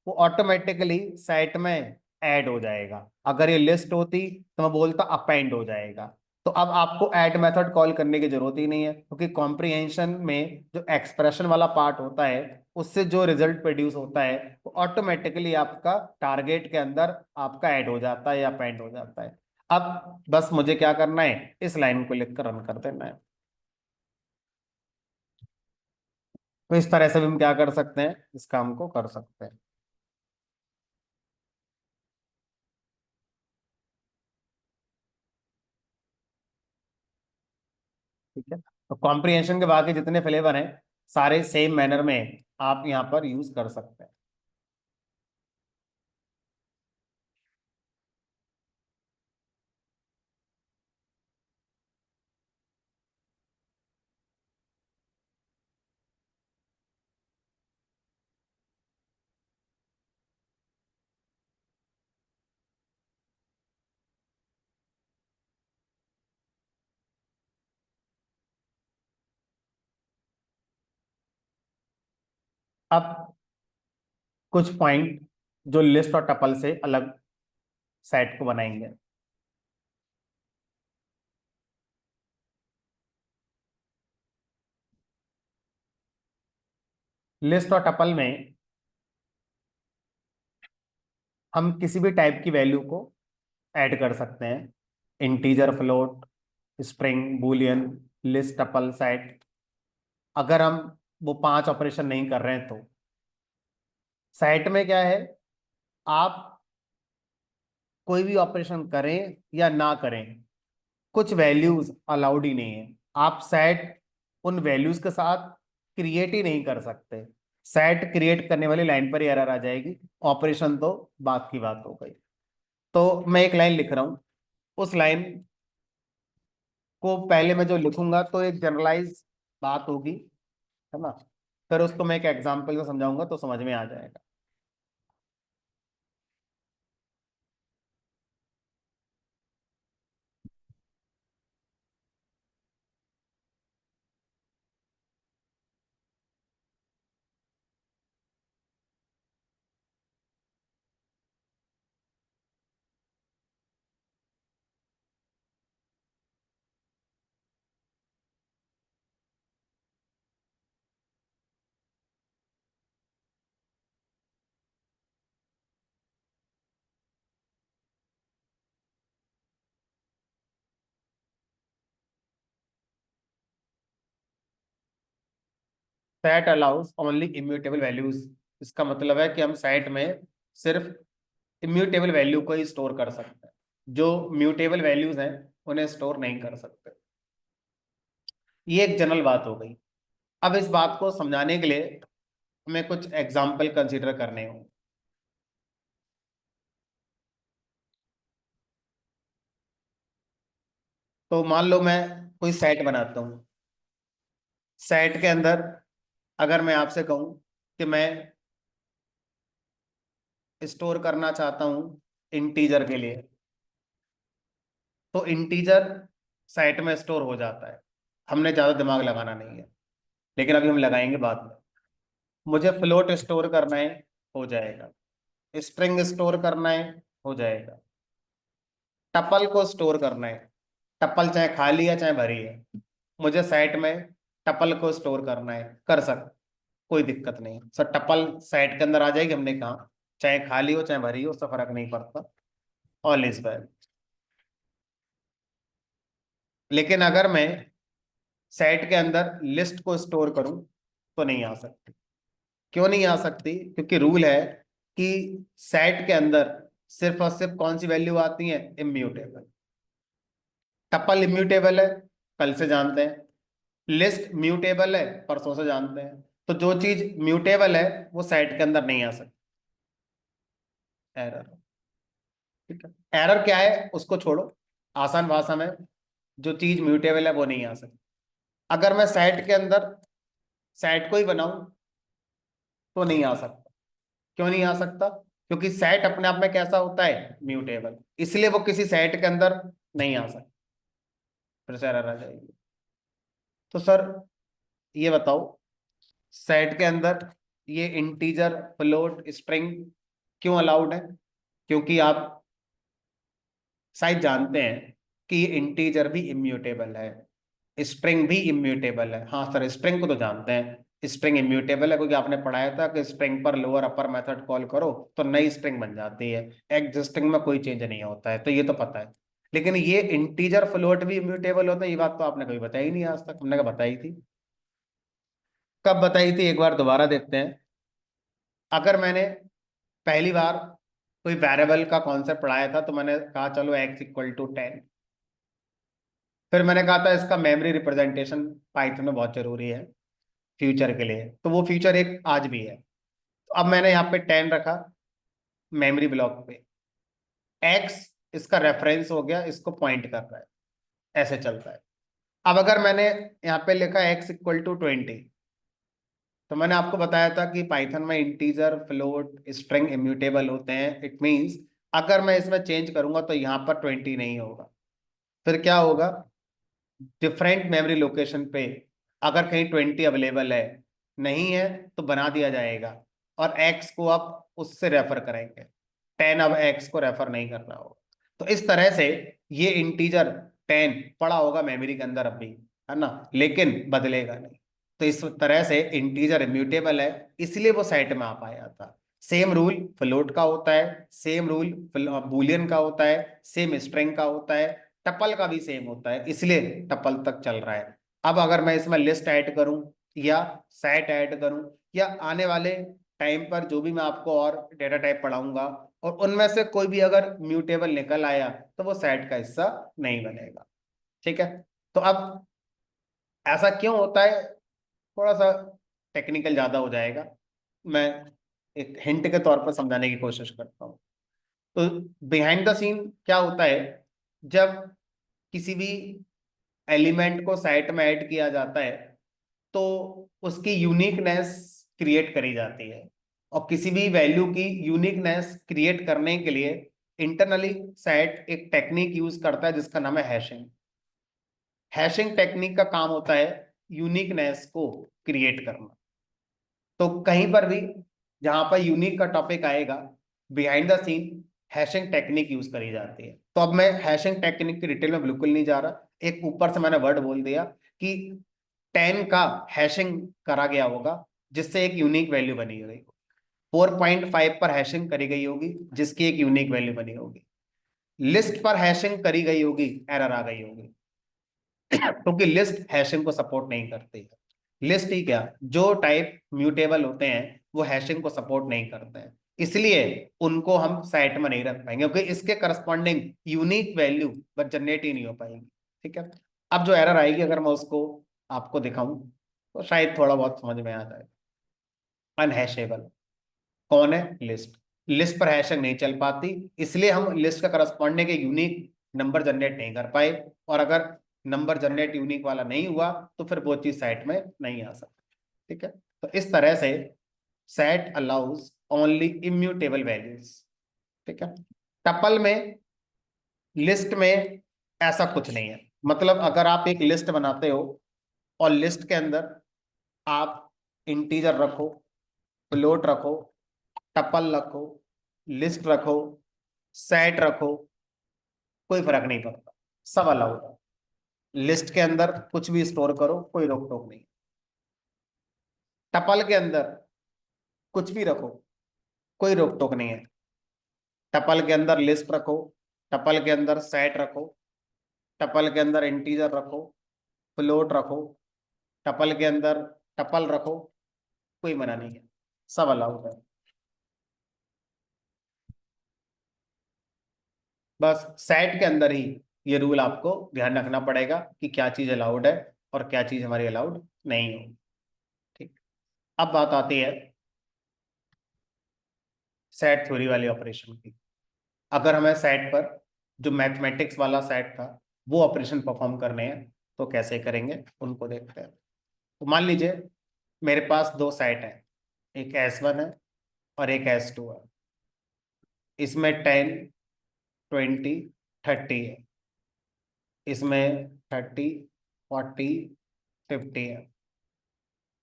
वो ऑटोमेटिकली साइट में ऐड हो जाएगा। अगर ये लिस्ट होती तो मैं बोलता अपेंड हो जाएगा। तो अब आपको ऐड मेथड कॉल करने की जरूरत ही नहीं है, क्योंकि कॉम्प्रिहेंशन में जो एक्सप्रेशन वाला पार्ट होता है, उससे जो रिजल्ट प्रोड्यूस होता है, वो ऑटोमेटिकली आपका टारगेट के अंदर आपका ऐड हो जाता है या अपेंड हो जाता है। अब बस मुझे क्या करना है, इस लाइन को लिखकर रन कर देना है। तो इस तरह से भी हम क्या कर सकते हैं, इस काम को कर सकते हैं। ठीक है, तो कॉम्प्रिहेंशन के बाकी जितने फ्लेवर हैं, सारे सेम मैनर में आप यहाँ पर यूज कर सकते हैं। अब कुछ पॉइंट जो लिस्ट और टपल से अलग सेट को बनाएंगे। लिस्ट और टपल में हम किसी भी टाइप की वैल्यू को ऐड कर सकते हैं, integer, float, string, Boolean, list, tuple, set. अगर हम वो 5 ऑपरेशन नहीं कर रहे हैं तो सेट में क्या है, आप कोई भी ऑपरेशन करें या ना करें, कुछ वैल्यूज अलाउड ही नहीं है। आप सेट उन वैल्यूज के साथ क्रिएट ही नहीं कर सकते। सेट क्रिएट करने वाली लाइन पर ही एरर आ जाएगी, ऑपरेशन तो बात की बात हो गई। तो मैं एक लाइन लिख रहा हूं, उस लाइन को पहले मैं जो लिखूंगा तो एक जनरलाइज बात होगी, है ना, फिर उसको मैं एक एग्जाम्पल से समझाऊंगा तो समझ में आ जाएगा। Set allows only immutable values, इसका मतलब है कि हम सेट में सिर्फ इम्यूटेबल वैल्यू को ही स्टोर कर सकते हैं, जो म्यूटेबल वैल्यूज हैं उन्हें स्टोर नहीं कर सकते। ये एक जनरल बात हो गई। अब इस बात को समझाने के लिए हमें कुछ एग्जाम्पल कंसीडर करने होंगे। तो मान लो मैं कोई सेट बनाता हूँ। सेट के अंदर अगर मैं आपसे कहूँ कि मैं स्टोर करना चाहता हूँ इंटीजर के लिए, तो इंटीजर सेट में स्टोर हो जाता है, हमने ज़्यादा दिमाग लगाना नहीं है, लेकिन अभी हम लगाएंगे बाद में। मुझे फ्लोट स्टोर करना है, हो जाएगा। स्ट्रिंग स्टोर करना है, हो जाएगा। टपल को स्टोर करना है, टपल चाहे खाली है चाहे भरी है, मुझे साइट में टपल को स्टोर करना है, कर सकते, कोई दिक्कत नहीं सर, टपल साइट के अंदर आ जाएगी, हमने कहा चाहे खाली हो चाहे भरी हो, उससे फर्क नहीं पड़ता, ऑल इज वेल। लेकिन अगर मैं सेट के अंदर लिस्ट को स्टोर करूं तो नहीं आ सकती। क्यों नहीं आ सकती? क्योंकि रूल है कि सेट के अंदर सिर्फ और सिर्फ कौन सी वैल्यू आती है? इम्यूटेबल। टपल इम्यूटेबल है, कल से जानते हैं। लिस्ट म्यूटेबल है, परसों से जानते हैं। तो जो चीज म्यूटेबल है वो सेट के अंदर नहीं आ सकती। एरर। ठीक है, एरर क्या है उसको छोड़ो, आसान भाषा में, जो चीज म्यूटेबल है वो नहीं आ सकती। अगर मैं सेट के अंदर सेट को ही बनाऊं तो नहीं आ सकता। क्यों नहीं आ सकता? क्योंकि सेट अपने आप में कैसा होता है? म्यूटेबल। इसलिए वो किसी सेट के अंदर नहीं आ सकता। फिर से एरर आ जाएगी। तो सर ये बताओ, सेट के अंदर ये इंटीजर, फ्लोट, स्ट्रिंग क्यों अलाउड है? क्योंकि आप शायद जानते हैं कि ये इंटीजर भी इम्यूटेबल है, स्ट्रिंग भी इम्यूटेबल है। हाँ सर, स्ट्रिंग को तो जानते हैं, स्ट्रिंग इम्यूटेबल है, क्योंकि आपने पढ़ाया था कि स्ट्रिंग पर लोअर अपर मेथड कॉल करो तो नई स्ट्रिंग बन जाती है, एग्जिस्टिंग में कोई चेंज नहीं होता है, तो ये तो पता है। लेकिन ये इंटीजर फ्लोट भी इम्यूटेबल होता है, ये बात तो आपने कभी बताई नहीं आज तक। हमने कहा बताई थी। कब बताई थी? एक बार दोबारा देखते हैं। अगर मैंने पहली बार कोई वेरिएबल का कॉन्सेप्ट पढ़ाया था तो मैंने कहा चलो x = 10। फिर मैंने कहा था इसका मेमोरी रिप्रेजेंटेशन पाइथन में बहुत जरूरी है फ्यूचर के लिए, तो वो फ्यूचर एक आज भी है। तो अब मैंने यहाँ पे 10 रखा मेमोरी ब्लॉक पे। x इसका रेफरेंस हो गया, इसको पॉइंट कर रहा है, ऐसे चलता है। अब अगर मैंने यहाँ पे लिखा x = 20, तो मैंने आपको बताया था कि पाइथन में इंटीजर, फ्लोट, स्ट्रिंग इम्यूटेबल होते हैं। इट मींस अगर मैं इसमें चेंज करूंगा तो यहाँ पर 20 नहीं होगा। फिर क्या होगा? डिफरेंट मेमोरी लोकेशन पे अगर कहीं 20 अवेलेबल है, नहीं है तो बना दिया जाएगा, और x को आप उससे रेफर करेंगे। 10 अब x को रेफर नहीं कर रहा होगा। तो इस तरह से ये इंटीजर 10 पड़ा होगा मेमोरी के अंदर अभी, है ना, लेकिन बदलेगा नहीं। तो इस तरह से इंटीजर इम्यूटेबल है, इसलिए वो सेट में आ पाया था। सेम रूल फ्लोट का होता है, सेम रूल बूलियन का होता है, सेम स्ट्रिंग का होता है, टपल का भी सेम होता है, इसलिए टपल तक चल रहा है। अब अगर मैं इसमें लिस्ट ऐड करूं या सेट ऐड करूं, या आने वाले टाइम पर जो भी मैं आपको और डेटा टाइप पढ़ाऊंगा, और उनमें से कोई भी अगर म्यूटेबल निकल आया तो वो सेट का हिस्सा नहीं बनेगा। ठीक है? तो अब ऐसा क्यों होता है? थोड़ा सा टेक्निकल ज्यादा हो जाएगा, मैं एक हिंट के तौर पर समझाने की कोशिश करता हूँ। तो बिहाइंड द सीन क्या होता है, जब किसी भी एलिमेंट को साइट में ऐड किया जाता है तो उसकी यूनिकनेस क्रिएट करी जाती है, और किसी भी वैल्यू की यूनिकनेस क्रिएट करने के लिए इंटरनली सेट एक टेक्निक यूज करता है जिसका नाम है हैशिंग। हैशिंग टेक्निक का काम होता है यूनिकनेस को क्रिएट करना। तो कहीं पर भी जहां पर यूनिक का टॉपिक आएगा, behind the scene hashing technique use करी जाती है। तो अब मैं हैशिंग टेक्निक की डिटेल में बिल्कुल नहीं जा रहा, एक ऊपर से मैंने वर्ड बोल दिया कि 10 का हैशिंग करा गया होगा जिससे एक यूनिक वैल्यू बनी गई। 4.5 पर हैशिंग करी गई होगी जिसकी एक यूनिक वैल्यू बनी होगी। लिस्ट पर हैशिंग करी गई होगी, एरर आ गई होगी, क्योंकि लिस्ट हैशिंग को सपोर्ट नहीं करती है। लिस्ट ही क्या, जो टाइप म्यूटेबल होते हैं वो हैशिंग को सपोर्ट नहीं करते हैं, इसलिए उनको हम साइट में नहीं रख पाएंगे, क्योंकि इसके करस्पॉन्डिंग यूनिक वैल्यू बस जनरेट ही नहीं हो पाएंगी। ठीक है? अब जो एरर आएगी अगर मैं उसको आपको दिखाऊं तो शायद थोड़ा बहुत समझ में आ जाए। अनहैशेबल कौन है? लिस्ट। लिस्ट पर हैशिंग नहीं चल पाती, इसलिए हम लिस्ट का करस्पॉन्डिंग एक यूनिक नंबर जनरेट नहीं कर पाए, और अगर नंबर जनरेट यूनिक वाला नहीं हुआ तो फिर वो चीज सेट में नहीं आ सकती। ठीक है? तो इस तरह से set allows only immutable values. ठीक है? टपल में, लिस्ट में ऐसा कुछ नहीं है। मतलब अगर आप एक लिस्ट बनाते हो और लिस्ट के अंदर आप इंटीजर रखो, फ्लोट रखो, टपल रखो, लिस्ट रखो, सेट रखो, कोई फर्क नहीं पड़ता, सब अलाउड है। लिस्ट के अंदर कुछ भी स्टोर करो, कोई रोक टोक नहीं। टपल के अंदर कुछ भी रखो, कोई रोक टोक नहीं है। टपल के अंदर लिस्ट रखो, टपल के अंदर सेट रखो, टपल के अंदर इंटीजर रखो, फ्लोट रखो, टपल के अंदर टपल रखो, कोई मना नहीं है, सब अलाउड है। बस सेट के अंदर ही ये रूल आपको ध्यान रखना पड़ेगा कि क्या चीज अलाउड है और क्या चीज हमारी अलाउड नहीं हो। ठीक। अब बात आती है सेट थ्योरी वाले ऑपरेशन की। अगर हमें सेट पर जो मैथमेटिक्स वाला सेट था वो ऑपरेशन परफॉर्म करने हैं तो कैसे करेंगे उनको देखते हैं। तो मान लीजिए मेरे पास दो सेट है, एक S1 है और एक S2 है। इसमें 10, 20, 30 है। इसमें 30, 40, 50 है।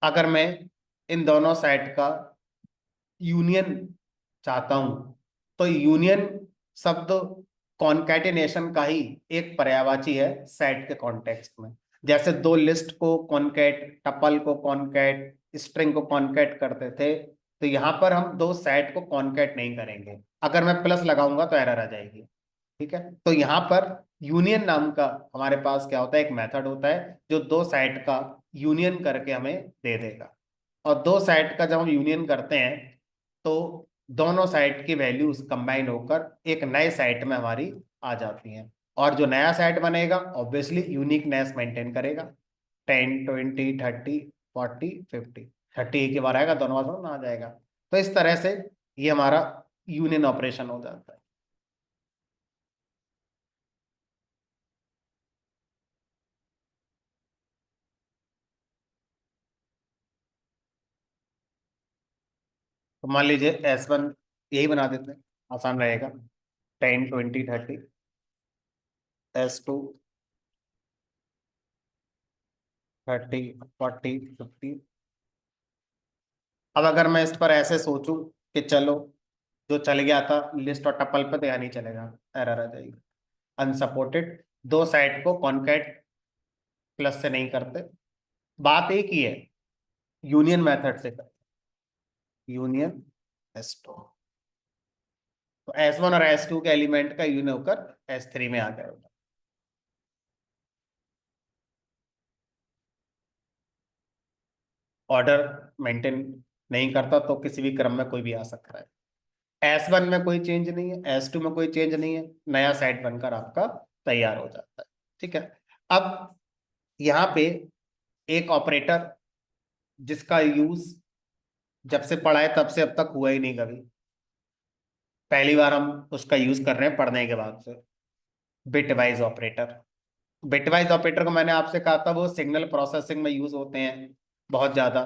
अगर मैं इन दोनों सेट का यूनियन चाहता हूं तो यूनियन शब्द कॉन्कैटिनेशन का ही एक पर्यायवाची है सेट के कॉन्टेक्स्ट में। जैसे दो लिस्ट को कॉन्कैट, टपल को कॉन्कैट, स्ट्रिंग को कॉन्कैट करते थे, तो यहां पर हम दो सेट को कॉन्कैट नहीं करेंगे। अगर मैं प्लस लगाऊंगा तो एरर आ जाएगी। ठीक है, तो यहां पर यूनियन नाम का हमारे पास क्या होता है, एक मेथड होता है जो दो सेट का यूनियन करके हमें दे देगा। और दो साइड का जब हम यूनियन करते हैं तो दोनों साइड की वैल्यूज कंबाइन होकर एक नए साइट में हमारी आ जाती हैं। और जो नया साइट बनेगा ऑब्वियसली यूनिकनेस मेंटेन करेगा। 10, 20, 30, 40, 50, 30 एक ही बार आएगा, दोनों बार में आ जाएगा। तो इस तरह से ये हमारा यूनियन ऑपरेशन हो जाता है। तो मान लीजिए S1 यही बना देते हैं, आसान रहेगा। 10, 20, 30, S2 30, 40, 50। अब अगर मैं इस पर ऐसे सोचूं कि चलो जो चल गया था लिस्ट और टपल पे तो यहाँ नहीं चलेगा, एरर आ जाएगी। अनसपोर्टेड दो साइड को कॉन्कैट प्लस से नहीं करते, बात एक ही है, यूनियन मेथड से करते। यूनियन S2, तो S1 और S2 के एलिमेंट का यूनियन होकर S3 में आ गया होगा। ऑर्डर मेंटेन नहीं करता तो किसी भी क्रम में कोई भी आ सकता है। S1 में कोई चेंज नहीं है, S2 में कोई चेंज नहीं है, नया सेट बनकर आपका तैयार हो जाता है। ठीक है। अब यहाँ पे एक ऑपरेटर जिसका यूज जब से पढ़ा है तब से अब तक हुआ ही नहीं कभी, पहली बार हम उसका यूज कर रहे हैं पढ़ने के बाद से, बिटवाइज ऑपरेटर। बिटवाइज ऑपरेटर को मैंने आपसे कहा था वो सिग्नल प्रोसेसिंग में यूज होते हैं बहुत ज्यादा।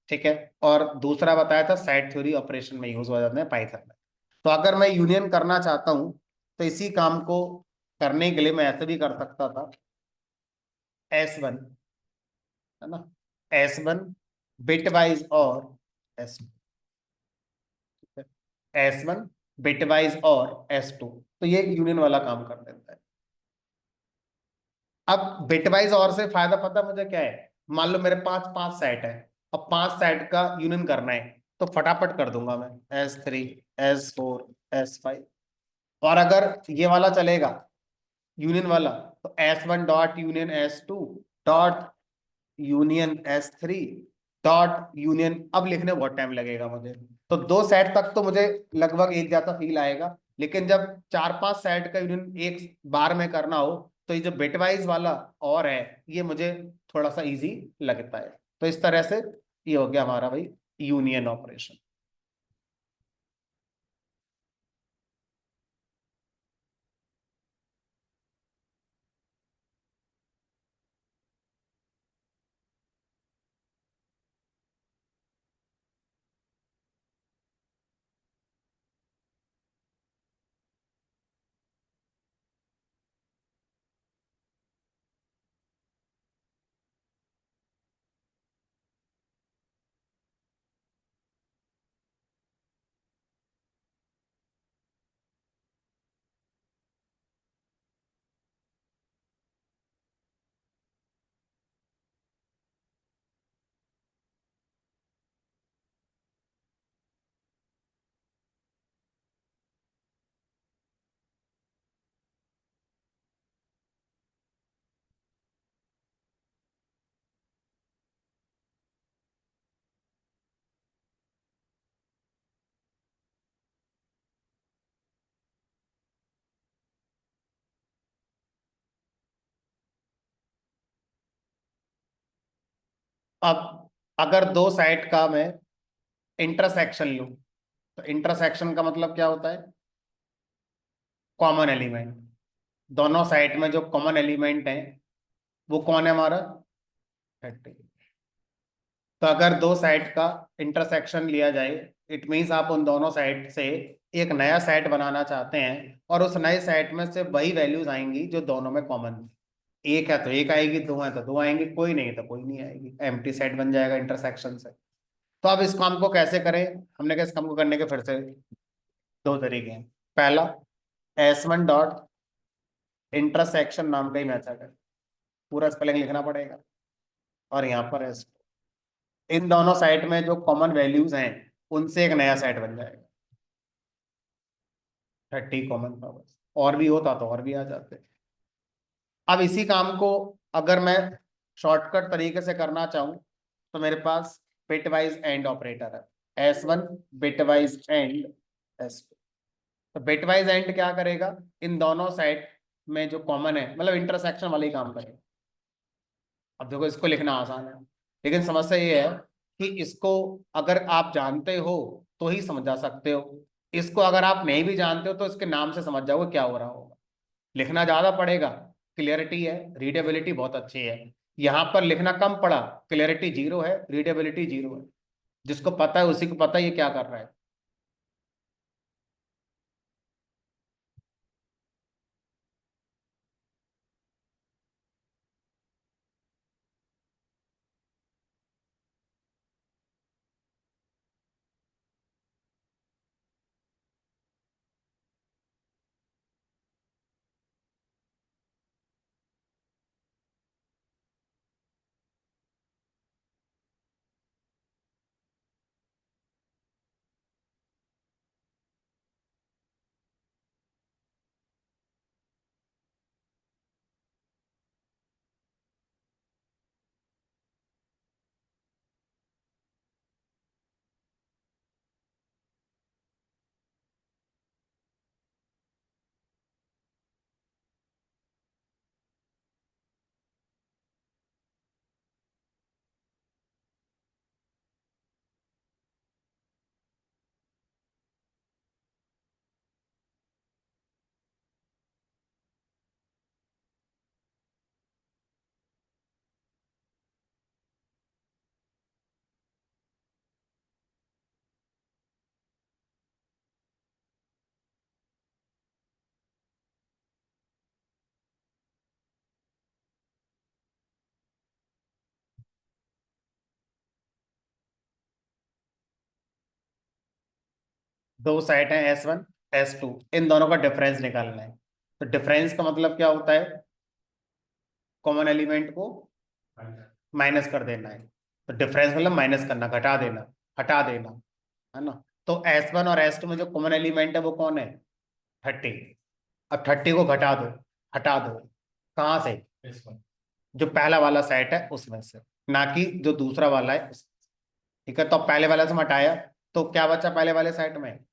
ठीक है। और दूसरा बताया था सेट थ्योरी ऑपरेशन में यूज हो जाते हैं पाइथन में। तो अगर मैं यूनियन करना चाहता हूं तो इसी काम को करने के लिए मैं ऐसे भी कर सकता था। S1 है ना, S1 बिटवाइज और S1 बिटवाइज और S2, तो ये यूनियन वाला काम कर देता है। अब बिटवाइज और से फायदा पता मुझे क्या है, मान लो मेरे पास पांच सेट है, अब पांच सेट का यूनियन करना है तो फटाफट कर दूंगा मैं, S3, S4, S5। और अगर ये वाला चलेगा यूनियन वाला तो S1 dot union S2 dot union S3 dot union, अब लिखने में बहुत टाइम लगेगा मुझे। तो दो सेट तक तो मुझे लगभग एक जैसा फील आएगा, लेकिन जब चार पांच सेट का यूनियन एक बार में करना हो तो ये जो बिटवाइज वाला और है ये मुझे थोड़ा सा इजी लगता है। तो इस तरह से ये हो गया हमारा भाई यूनियन ऑपरेशन। अब अगर दो साइड का मैं इंटरसेक्शन लूं, तो इंटरसेक्शन का मतलब क्या होता है? Common element. दोनों साइड में जो कॉमन एलिमेंट है वो कौन है हमारा? 30। तो अगर दो साइड का इंटरसेक्शन लिया जाए, इट मीन्स आप उन दोनों साइड से एक नया सेट बनाना चाहते हैं, और उस नए सेट में से वही वैल्यूज आएंगी जो दोनों में कॉमन थी। एक है तो एक आएगी, दो है तो दो आएंगी, कोई नहीं है तो कोई नहीं आएगी, एम्प्टी सेट बन जाएगा इंटरसेक्शन से। तो अब इस काम को कैसे करें? हमने कहा इस काम को करने के फिर से दो तरीके हैं। पहला, S1 डॉट इंटरसेक्शन नाम का ही मेथड है, पूरा स्पेलिंग लिखना पड़ेगा, और यहाँ पर S, इन दोनों साइड में जो कॉमन वैल्यूज हैं उनसे एक नया सेट बन जाएगा। 30 कॉमन पावर्स, और भी होता तो और भी आ जाते। अब इसी काम को अगर मैं शॉर्टकट तरीके से करना चाहूँ, तो मेरे पास बिटवाइज एंड ऑपरेटर है, S1 बिटवाइज एंड S2। तो बिटवाइज एंड क्या करेगा? इन दोनों साइड में जो कॉमन है, मतलब इंटरसेक्शन वाला ही काम करेगा। अब देखो, इसको लिखना आसान है, लेकिन समस्या ये है कि इसको अगर आप जानते हो तो ही समझा सकते हो। इसको अगर आप नहीं भी जानते हो तो इसके नाम से समझ जाओगे क्या हो रहा होगा। लिखना ज्यादा पड़ेगा, क्लियरिटी है, रीडेबिलिटी बहुत अच्छी है। यहाँ पर लिखना कम पड़ा, क्लियरिटी जीरो है, रीडेबिलिटी जीरो है। जिसको पता है उसी को पता है ये क्या कर रहा है। दो साइड हैं S1 S2, इन दोनों का डिफरेंस निकालना है। तो डिफरेंस का मतलब क्या होता है? कॉमन एलिमेंट को माइनस कर देना है। तो डिफरेंस मतलब माइनस करना, घटा देना, हटा देना, है ना? तो S1 और S2 में जो कॉमन एलिमेंट है वो कौन है? 30। अब 30 को घटा दो, हटा दो, कहाँ से? जो पहला वाला सेट है उसमें से, ना कि जो दूसरा वाला है उसमें से। ठीक है, तो अब पहले वाले से हम हटाया, तो क्या बचा पहले वाले सेट में?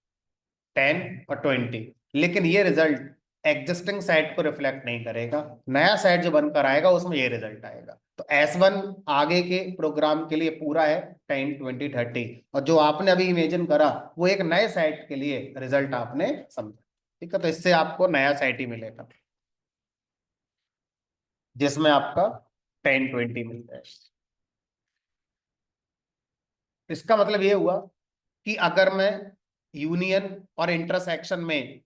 10 और 20। लेकिन ये रिजल्ट एग्जिस्टिंग सेट को रिफ्लेक्ट नहीं करेगा, नया सेट जो बनकर आएगा उसमें ये रिजल्ट आएगा। तो S1 आगे के प्रोग्राम के लिए पूरा है 10 20 30, और जो आपने अभी इमेजिन करा वो एक नए सेट के लिए रिजल्ट आपने समझा। ठीक है, तो इससे आपको नया सेट ही मिलेगा जिसमें आपका 10 20 मिलता है। इसका मतलब ये हुआ कि अगर मैं यूनियन और इंटरसेक्शन में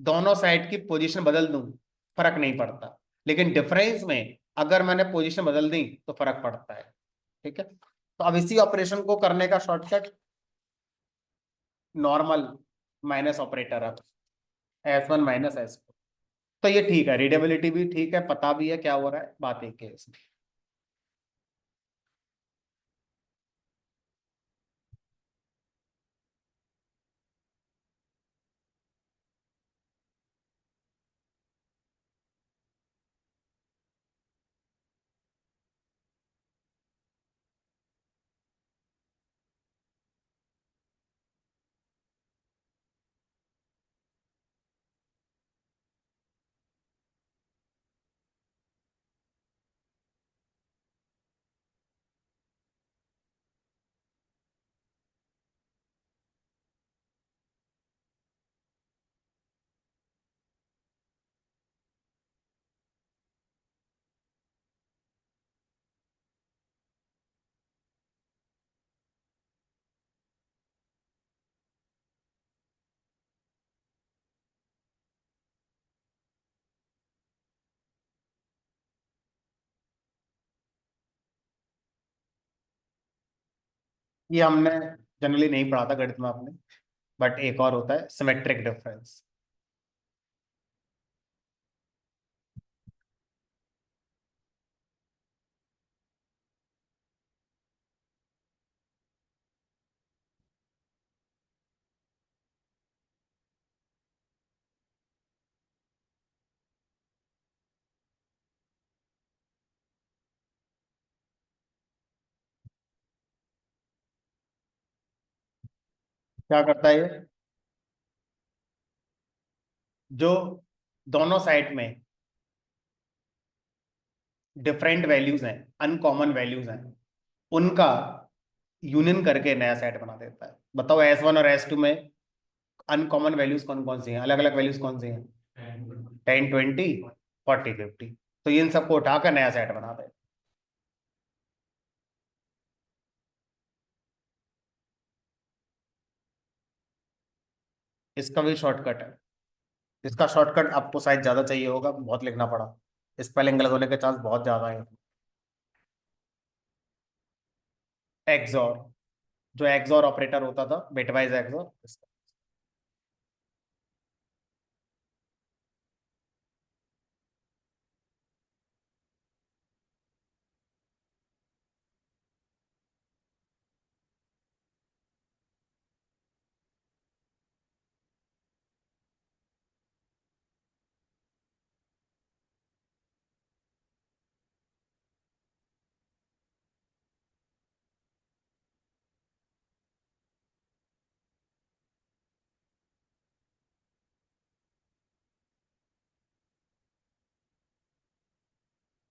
दोनों साइड की पोजीशन बदल दूं, फर्क नहीं पड़ता, लेकिन डिफरेंस में अगर मैंने पोजीशन बदल दी तो फर्क पड़ता है। ठीक है, तो अब इसी ऑपरेशन को करने का शॉर्टकट नॉर्मल माइनस ऑपरेटर है, S1 माइनस S2। तो ये ठीक है, रीडेबिलिटी भी ठीक है, पता भी है क्या हो रहा है, बात एक है इसमें। ये हमने जनरली नहीं पढ़ा था गणित में आपने, बट एक और होता है सिमेट्रिक डिफरेंस। क्या करता है ये? जो दोनों साइड में डिफरेंट वैल्यूज हैं, अनकॉमन वैल्यूज हैं, उनका यूनियन करके नया सेट बना देता है। बताओ S1 और S2 में अनकॉमन वैल्यूज कौन कौन सी हैं, अलग अलग वैल्यूज कौन सी हैं? 10, 20, 40, 50। तो इन सबको उठाकर नया सेट बना दे। इसका भी शॉर्टकट है। इसका शॉर्टकट आपको शायद ज्यादा चाहिए होगा, बहुत लिखना पड़ा, स्पेलिंग गलत होने के चांस बहुत ज्यादा है। एक्सॉर, जो एक्सॉर ऑपरेटर होता था, bitwise XOR.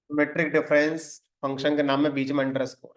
Metric difference function के नाम में बीच में अंडरस्कोर।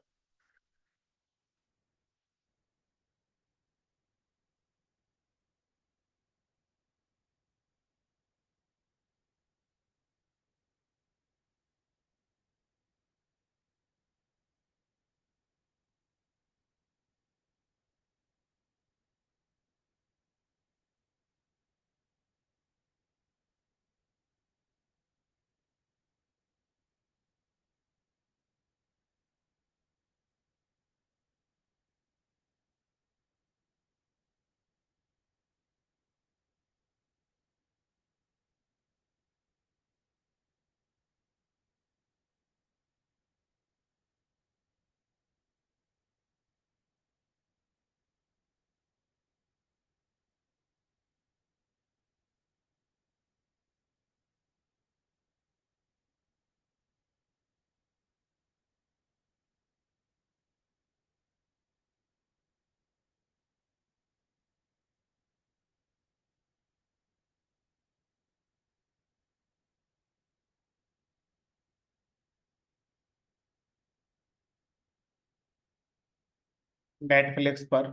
नेटफ्लिक्स पर,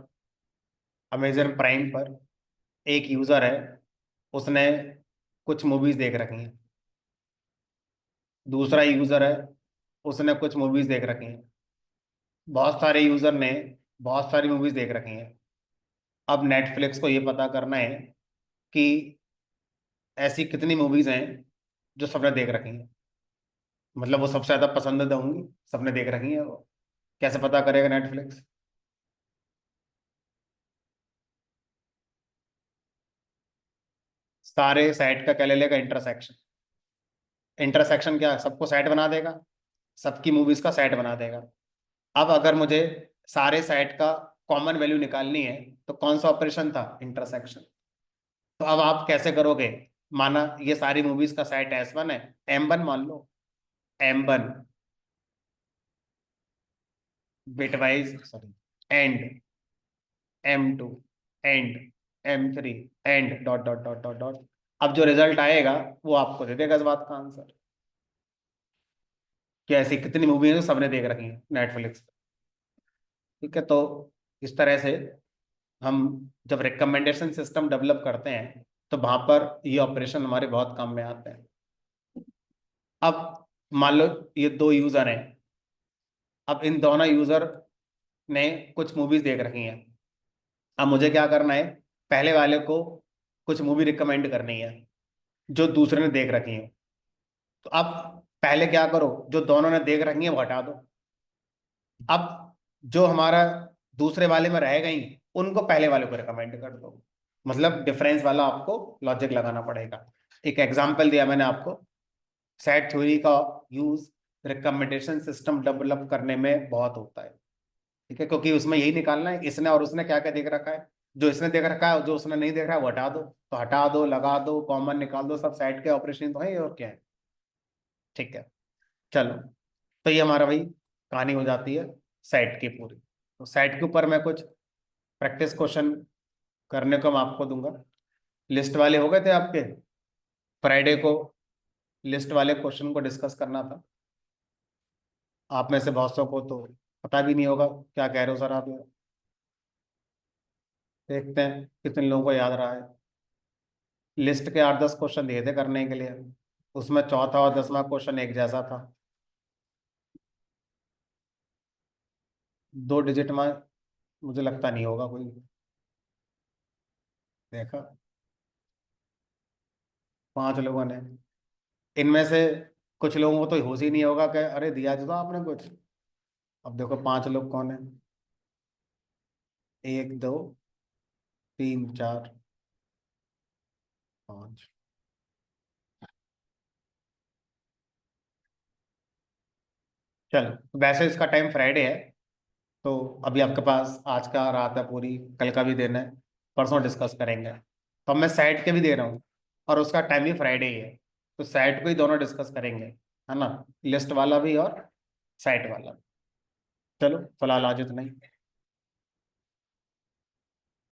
अमेजन प्राइम पर एक यूजर है, उसने कुछ मूवीज देख रखी हैं। दूसरा यूजर है, उसने कुछ मूवीज देख रखी हैं। बहुत सारे यूजर ने बहुत सारी मूवीज देख रखी हैं। अब नेटफ्लिक्स को ये पता करना है कि ऐसी कितनी मूवीज हैं जो सबने देख रखी हैं, मतलब वो सबसे ज्यादा पसंदीदा होंगी, सबने देख रखी है वो। कैसे पता करेगा नेटफ्लिक्स? सारे साइट का क्या ले लेगा? इंटरसेक्शन। इंटरसेक्शन क्या सबको सेट बना देगा, सबकी मूवीज का सेट बना देगा। अब अगर मुझे सारे सेट का कॉमन वैल्यू निकालनी है, तो कौन सा ऑपरेशन था? इंटरसेक्शन। तो अब आप कैसे करोगे? माना ये सारी मूवीज का सेट S1 है, M1 मान लो, M1 bitwise, sorry, and M2 and M3 and dot dot dot dot dot. अब जो रिजल्ट आएगा वो आपको दे देगा इस बात का आंसर, कि ऐसी कितनी मूवी है जो सबने देख रखी है नेटफ्लिक्स पे। ठीक है, तो इस तरह से हम जब रिकमेंडेशन सिस्टम डेवलप करते हैं, तो वहां पर ये ऑपरेशन हमारे बहुत काम में आते हैं। अब मान लो ये दो यूजर हैं, अब इन दोनों यूजर ने कुछ मूवीज देख रखी हैं। अब मुझे क्या करना है? पहले वाले को कुछ मूवी रिकमेंड करनी है जो दूसरे ने देख रखी है। तो अब पहले क्या करो, जो दोनों ने देख रखी है वो हटा दो। अब जो हमारा दूसरे वाले में रहेगा ही, उनको पहले वाले को रिकमेंड कर दो। मतलब डिफरेंस वाला आपको लॉजिक लगाना पड़ेगा। एक एग्जांपल दिया मैंने आपको, सेट थ्योरी का यूज रिकमेंडेशन सिस्टम डेवलप करने में बहुत होता है, ठीक है, क्योंकि उसमें यही निकालना है इसने और उसने क्या क्या देख रखा है। जो इसने देख रखा है, जो उसने नहीं देख रहा है वो हटा दो, तो हटा दो, लगा दो, कॉमन निकाल दो, सब सेट के ऑपरेशन तो है और क्या है। ठीक है, चलो, तो ये हमारा भाई कहानी हो जाती है सेट की पूरी। तो सेट के ऊपर मैं कुछ प्रैक्टिस क्वेश्चन करने को मैं आपको दूंगा। लिस्ट वाले हो गए थे आपके, फ्राइडे को लिस्ट वाले क्वेश्चन को डिस्कस करना था। आप में से बहुत सौ को तो पता भी नहीं होगा क्या कह रहे हो सर आप ये। देखते हैं कितने लोगों को याद रहा है। लिस्ट के 8-10 क्वेश्चन दिए थे करने के लिए, उसमें चौथा और 10वां क्वेश्चन एक जैसा था। 2 डिजिट में मुझे लगता नहीं होगा कोई। देखा, 5 लोगों ने, इनमें से कुछ लोगों को तो होश ही नहीं होगा कि अरे दिया तो था आपने कुछ। अब देखो 5 लोग कौन है, 1 2 3 4 5। चलो, वैसे इसका टाइम फ्राइडे है, तो अभी आपके पास आज का रात है पूरी, कल का भी देना है, परसों डिस्कस करेंगे। तो अब मैं साइड के भी दे रहा हूँ और उसका टाइम भी फ्राइडे ही है, तो साइड को ही दोनों डिस्कस करेंगे, है ना, लिस्ट वाला भी और साइट वाला भी। चलो फिलहाल आज इतना ही।